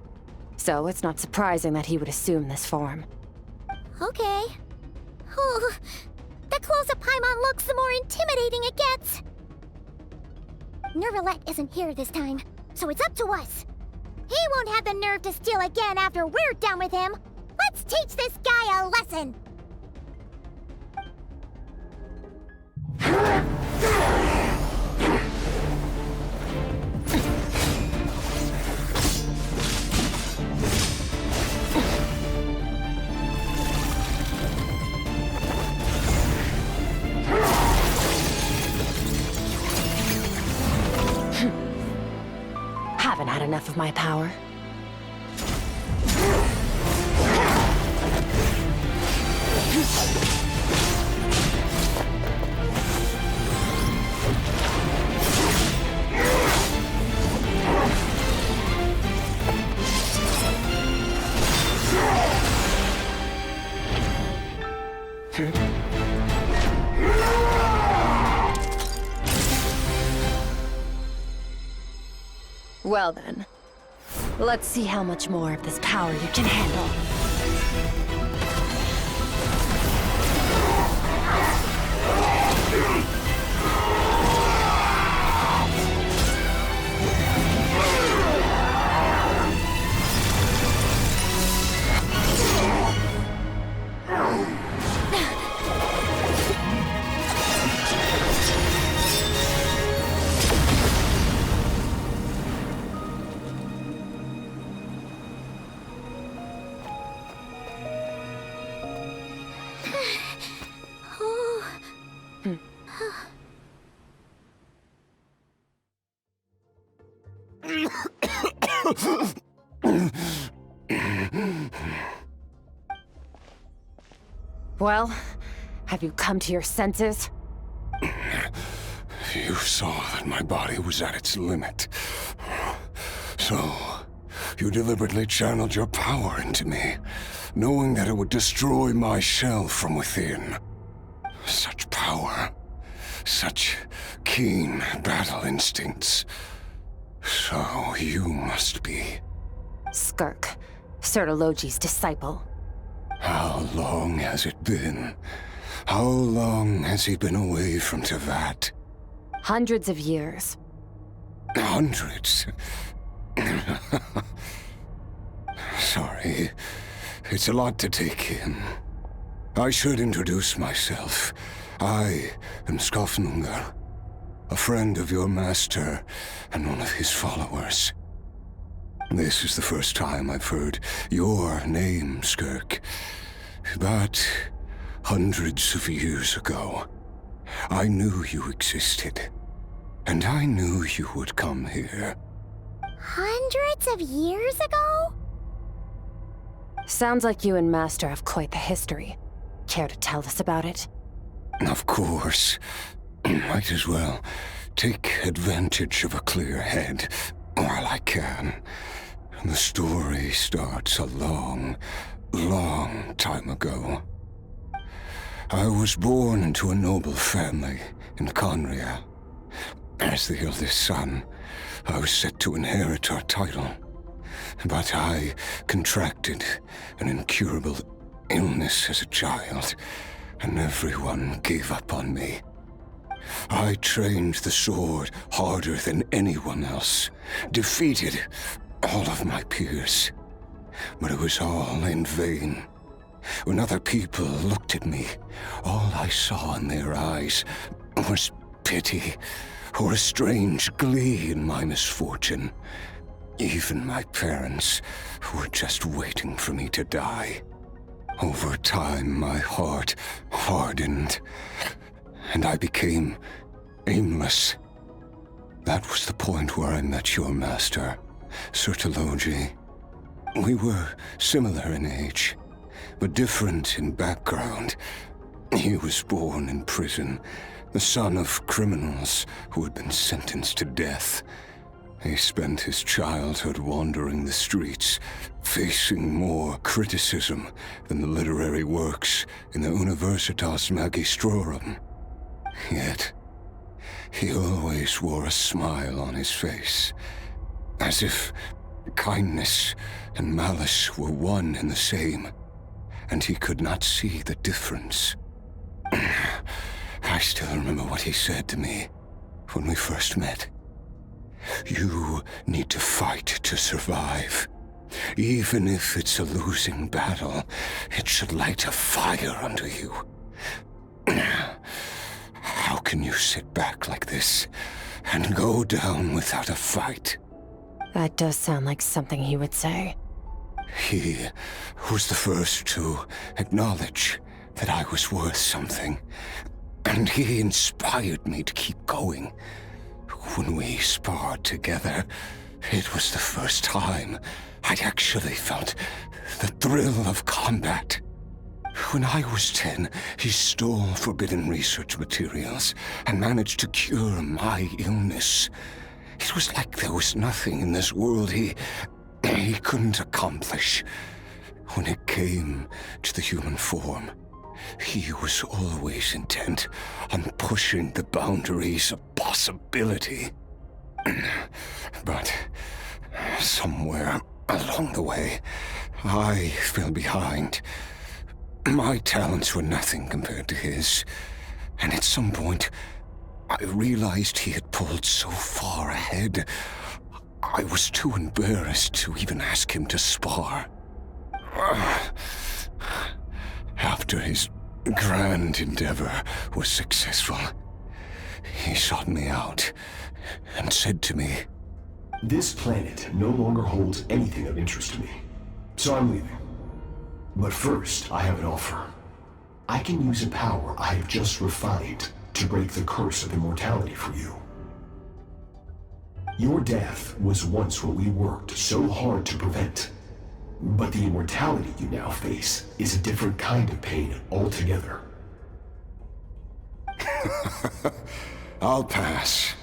S3: So it's not surprising that he would assume this form.
S2: Okay. Oh, the closer Paimon looks, the more intimidating it gets. Nervalette isn't here this time, so it's up to us. He won't have the nerve to steal again after we're done with him. Let's teach this guy a lesson.
S3: Haven't had enough of my power. Well then, let's see how much more of this power you can handle. Well, have you come to your senses?
S17: You saw that my body was at its limit. So, you deliberately channeled your power into me, knowing that it would destroy my shell from within. Such power. Such keen battle instincts. So you must be...
S3: Skirk, Sertologi's disciple.
S17: How long has it been? How long has he been away from Tevat?
S3: Hundreds of years.
S17: Hundreds? Sorry, it's a lot to take in. I should introduce myself. I am Skofnungar, a friend of your master and one of his followers. This is the first time I've heard your name, Skirk. But hundreds of years ago, I knew you existed. And I knew you would come here.
S2: Hundreds of years ago?
S3: Sounds like you and Master have quite the history. Care to tell us about it?
S17: Of course. Might as well take advantage of a clear head while I can. The story starts a long, long time ago. I was born into a noble family in Conria. As the eldest son, I was set to inherit our title. But I contracted an incurable illness as a child, and everyone gave up on me. I trained the sword harder than anyone else, defeated all of my peers. But it was all in vain. When other people looked at me, all I saw in their eyes was pity or a strange glee in my misfortune. Even my parents were just waiting for me to die. Over time, my heart hardened, and I became aimless. That was the point where I met your master, Sertologi. We were similar in age, but different in background. He was born in prison, the son of criminals who had been sentenced to death. He spent his childhood wandering the streets, facing more criticism than the literary works in the Universitas Magistrorum. Yet, he always wore a smile on his face, as if kindness and malice were one and the same, and he could not see the difference. I still remember what he said to me when we first met. You need to fight to survive. Even if it's a losing battle, it should light a fire under you. How can you sit back like this and go down without a fight?
S3: That does sound like something he would say.
S17: He was the first to acknowledge that I was worth something, and he inspired me to keep going. When we sparred together, it was the first time I'd actually felt the thrill of combat. When I was 10, he stole forbidden research materials and managed to cure my illness. It was like there was nothing in this world he couldn't accomplish. When it came to the human form, he was always intent on pushing the boundaries of possibility. But somewhere along the way, I fell behind. My talents were nothing compared to his, and at some point, I realized he had pulled so far ahead, I was too embarrassed to even ask him to spar. After his grand endeavor was successful, he sought me out and said to me,
S10: "This planet no longer holds anything of interest to me, so I'm leaving. But first, I have an offer. I can use a power I have just refined to break the curse of immortality for you." Your death was once what we worked so hard to prevent. But the immortality you now face is a different kind of pain altogether.
S17: I'll pass.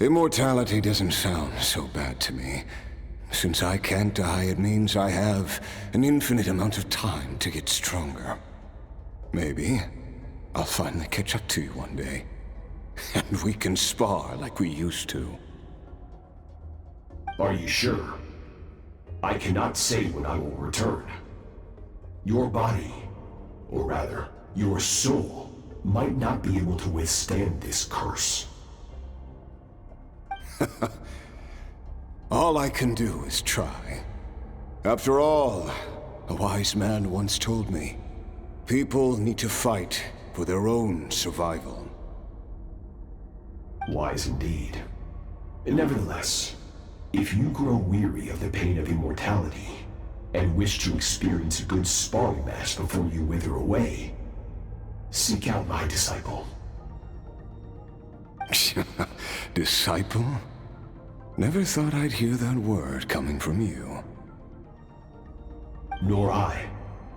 S17: Immortality doesn't sound so bad to me. Since I can't die, it means I have an infinite amount of time to get stronger. Maybe I'll finally catch up to you one day, and we can spar like we used to.
S10: Are you sure? I cannot say when I will return. Your body, or rather, your soul, might not be able to withstand this curse.
S17: All I can do is try. After all, a wise man once told me, people need to fight for their own survival.
S10: Wise indeed. Nevertheless, if you grow weary of the pain of immortality, and wish to experience a good sparring match before you wither away, seek out my disciple.
S17: Disciple? Never thought I'd hear that word coming from you.
S10: Nor I.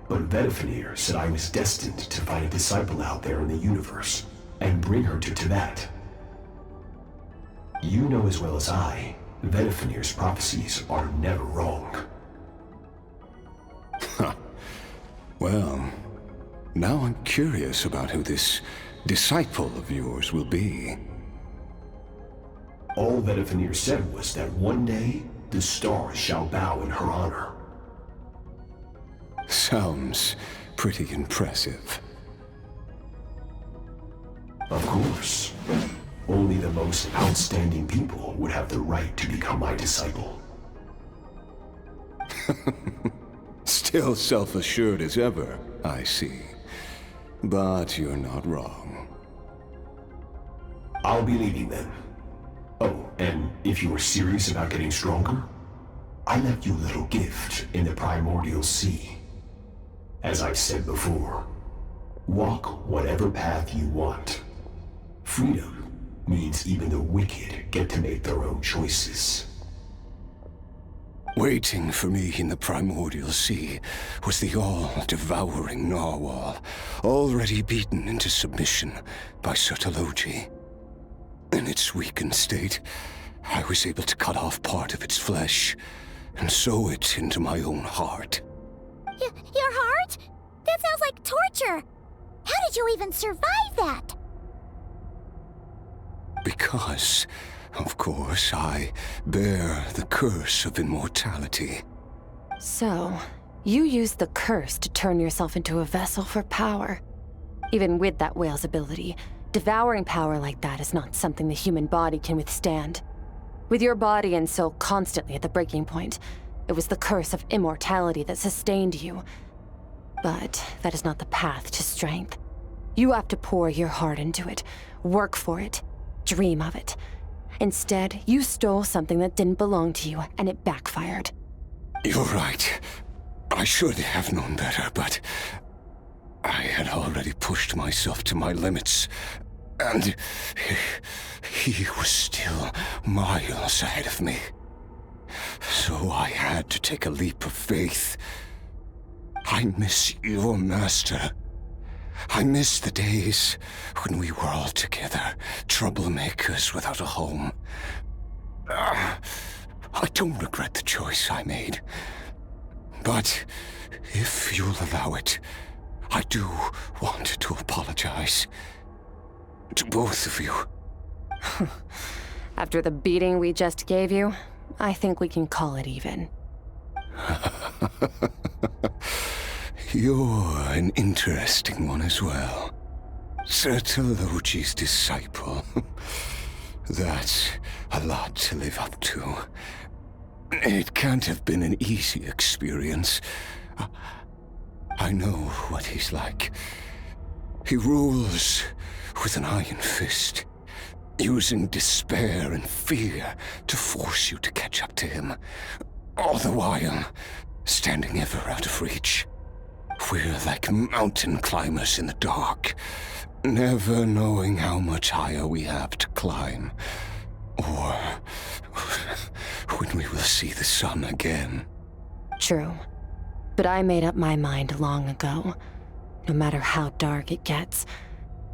S10: But Vedifenir said I was destined to find a disciple out there in the universe, and bring her to Tibet. You know as well as I, Vedifenir's prophecies are never wrong.
S17: Well, now I'm curious about who this disciple of yours will be.
S10: All Vedifenir said was that one day, the stars shall bow in her honor.
S17: Sounds pretty impressive.
S10: Of course. Only the most outstanding people would have the right to become my disciple.
S17: Still self-assured as ever, I see. But you're not wrong.
S10: I'll be leaving then. Oh, and if you are serious about getting stronger, I left you a little gift in the primordial sea. As I've said before, walk whatever path you want. Freedom means even the wicked get to make their own choices.
S17: Waiting for me in the primordial sea was the all-devouring narwhal, already beaten into submission by Sertologi. In its weakened state, I was able to cut off part of its flesh and sew it into my own heart.
S2: Your heart? That sounds like torture! How did you even survive that?
S17: Because, of course, I bear the curse of immortality.
S3: So, you used the curse to turn yourself into a vessel for power. Even with that whale's ability, devouring power like that is not something the human body can withstand. With your body and soul constantly at the breaking point, it was the curse of immortality that sustained you. But that is not the path to strength. You have to pour your heart into it, work for it, dream of it. Instead, you stole something that didn't belong to you, and it backfired.
S17: You're right. I should have known better, but I had already pushed myself to my limits, and he was still miles ahead of me. So I had to take a leap of faith. I miss your master. I miss the days when we were all together, troublemakers without a home. I don't regret the choice I made. But if you'll allow it, I do want to apologize. To both of you.
S3: After the beating we just gave you, I think we can call it even.
S17: You're an interesting one as well. Sertologi's disciple. That's a lot to live up to. It can't have been an easy experience. I know what he's like. He rules with an iron fist, using despair and fear to force you to catch up to him, all the while standing ever out of reach. We're like mountain climbers in the dark, never knowing how much higher we have to climb. Or when we will see the sun again.
S3: True. But I made up my mind long ago. No matter how dark it gets,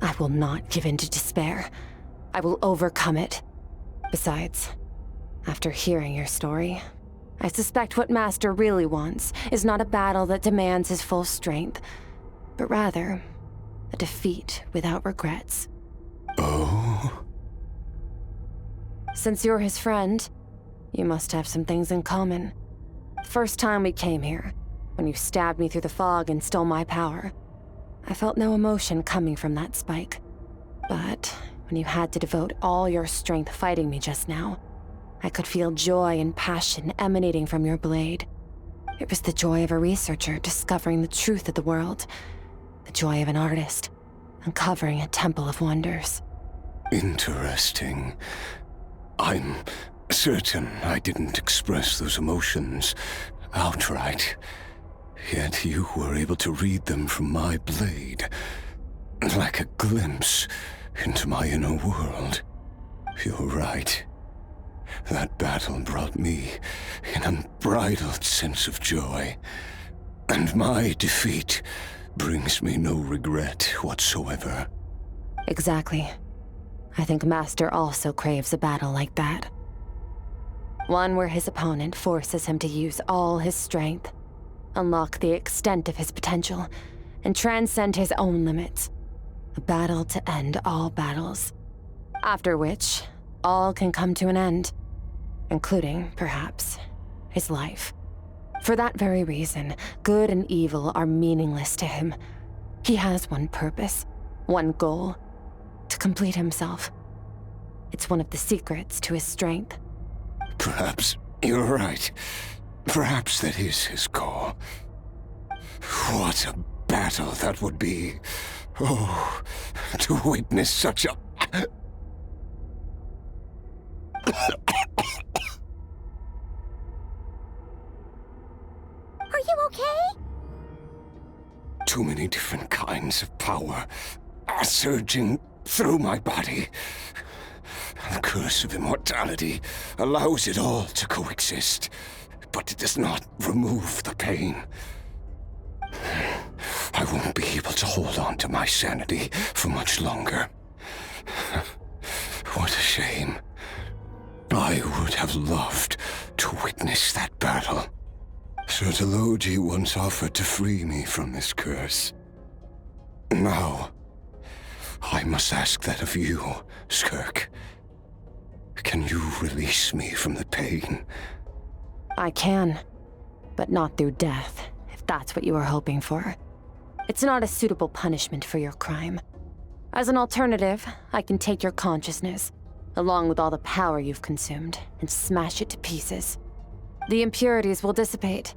S3: I will not give in to despair. I will overcome it. Besides, after hearing your story, I suspect what Master really wants is not a battle that demands his full strength, but rather a defeat without regrets.
S17: Oh?
S3: Since you're his friend, you must have some things in common. First time we came here, when you stabbed me through the fog and stole my power, I felt no emotion coming from that spike. But when you had to devote all your strength fighting me just now, I could feel joy and passion emanating from your blade. It was the joy of a researcher discovering the truth of the world, the joy of an artist uncovering a temple of wonders.
S17: Interesting. I'm certain I didn't express those emotions outright. Yet you were able to read them from my blade, like a glimpse into my inner world. You're right. That battle brought me an unbridled sense of joy, and my defeat brings me no regret whatsoever.
S3: Exactly. I think Master also craves a battle like that. One where his opponent forces him to use all his strength, unlock the extent of his potential, and transcend his own limits. A battle to end all battles. After which, all can come to an end, including, perhaps, his life. For that very reason, good and evil are meaningless to him. He has one purpose, one goal: to complete himself. It's one of the secrets to his strength.
S17: Perhaps you're right. Perhaps that is his goal. What a battle that would be. Oh, to witness such a...
S2: Are you okay?
S17: Too many different kinds of power are surging through my body. The curse of immortality allows it all to coexist, but it does not remove the pain. I won't be able to hold on to my sanity for much longer. What a shame. I would have loved to witness that battle. Sertologi once offered to free me from this curse. Now, I must ask that of you, Skirk. Can you release me from the pain?
S3: I can, but not through death, if that's what you were hoping for. It's not a suitable punishment for your crime. As an alternative, I can take your consciousness, along with all the power you've consumed, and smash it to pieces. The impurities will dissipate,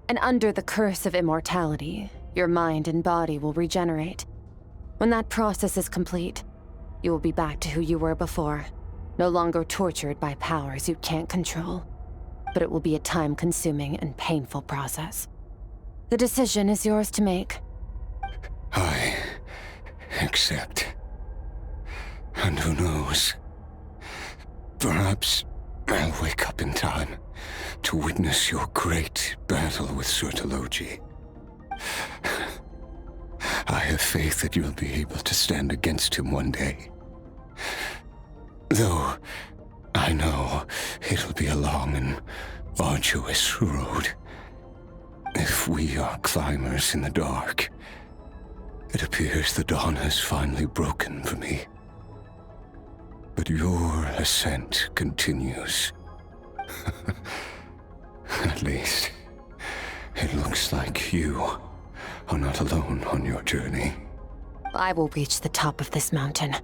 S3: and under the curse of immortality, your mind and body will regenerate. When that process is complete, you will be back to who you were before, no longer tortured by powers you can't control. But it will be a time-consuming and painful process. The decision is yours to make.
S17: I accept. And who knows? Perhaps I'll wake up in time to witness your great battle with Sertologi. I have faith that you'll be able to stand against him one day. Though I know it'll be a long and arduous road. If we are climbers in the dark, it appears the dawn has finally broken for me. But your ascent continues. At least, it looks like you are not alone on your journey.
S3: I will reach the top of this mountain,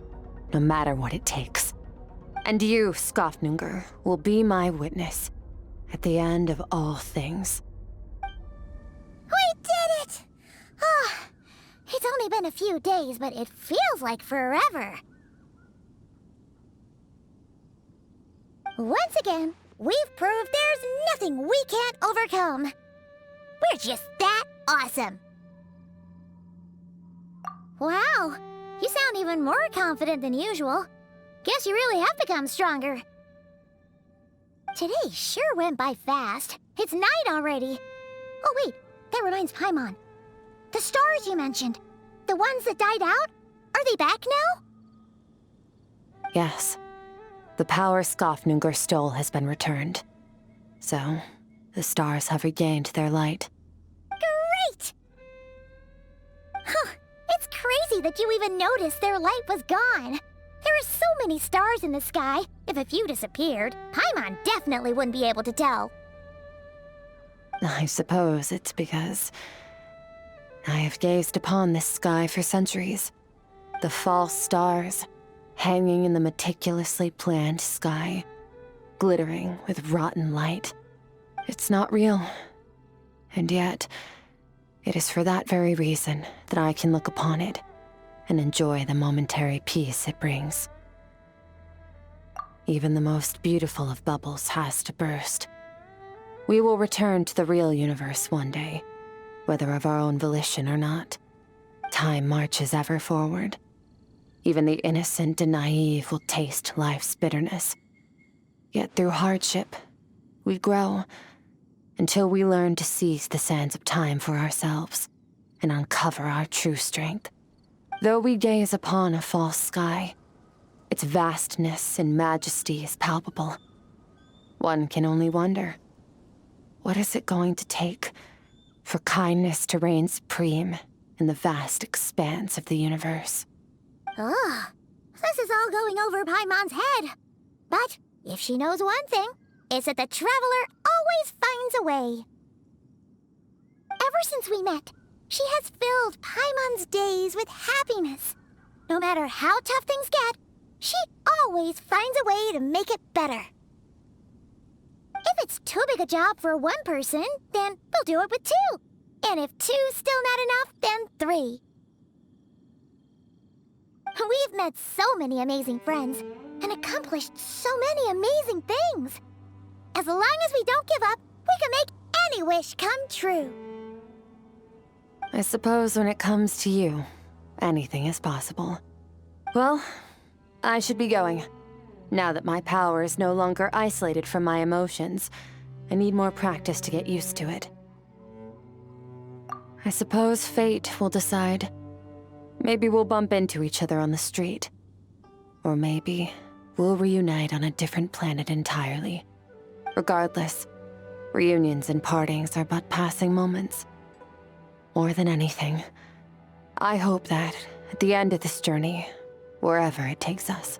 S3: no matter what it takes. And you, Skofnunger, will be my witness at the end of all things.
S2: We did it! Ah, it's only been a few days, but it feels like forever. Once again, we've proved there's nothing we can't overcome. We're just that awesome. Wow, you sound even more confident than usual. Guess you really have become stronger. Today sure went by fast. It's night already. Oh wait, that reminds Paimon. The stars you mentioned, the ones that died out, are they back now?
S3: Yes. The power Skafnungur stole has been returned. So, the stars have regained their light.
S2: Great! Huh, it's crazy that you even noticed their light was gone. There are so many stars in the sky. If a few disappeared, Paimon definitely wouldn't be able to tell.
S3: I suppose it's because I have gazed upon this sky for centuries. The false stars, hanging in the meticulously planned sky, glittering with rotten light. It's not real. And yet, it is for that very reason that I can look upon it and enjoy the momentary peace it brings. Even the most beautiful of bubbles has to burst. We will return to the real universe one day, whether of our own volition or not. Time marches ever forward. Even the innocent and naive will taste life's bitterness. Yet through hardship, we grow until we learn to seize the sands of time for ourselves and uncover our true strength. Though we gaze upon a false sky, its vastness and majesty is palpable. One can only wonder, what is it going to take for kindness to reign supreme in the vast expanse of the universe?
S2: Ugh, this is all going over Paimon's head. But if she knows one thing, it's that the Traveler always finds a way. Ever since we met, she has filled Paimon's days with happiness. No matter how tough things get, she always finds a way to make it better. If it's too big a job for one person, then we'll do it with two. And if two's still not enough, then three. We've met so many amazing friends and accomplished so many amazing things. As long as we don't give up, we can make any wish come true.
S3: I suppose when it comes to you, anything is possible. Well, I should be going. Now that my power is no longer isolated from my emotions, I need more practice to get used to it. I suppose fate will decide. Maybe we'll bump into each other on the street. Or maybe we'll reunite on a different planet entirely. Regardless, reunions and partings are but passing moments. More than anything, I hope that, at the end of this journey, wherever it takes us,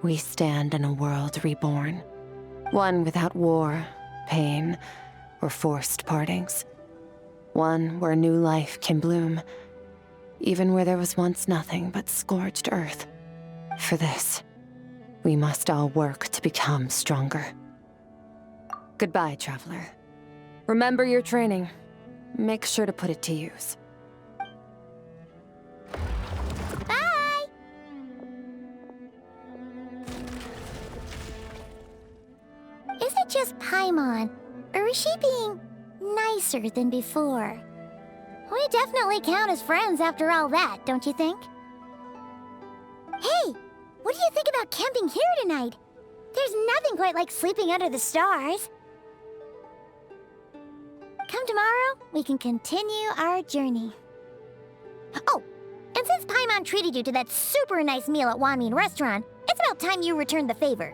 S3: we stand in a world reborn. One without war, pain, or forced partings. One where new life can bloom, even where there was once nothing but scorched earth. For this, we must all work to become stronger. Goodbye, Traveler. Remember your training. Make sure to put it to use.
S2: Bye! Is it just Paimon, or is she being nicer than before? We definitely count as friends after all that, don't you think? Hey, what do you think about camping here tonight? There's nothing quite like sleeping under the stars. Come tomorrow, we can continue our journey. Oh, and since Paimon treated you to that super nice meal at Wanmin Restaurant, it's about time you returned the favor.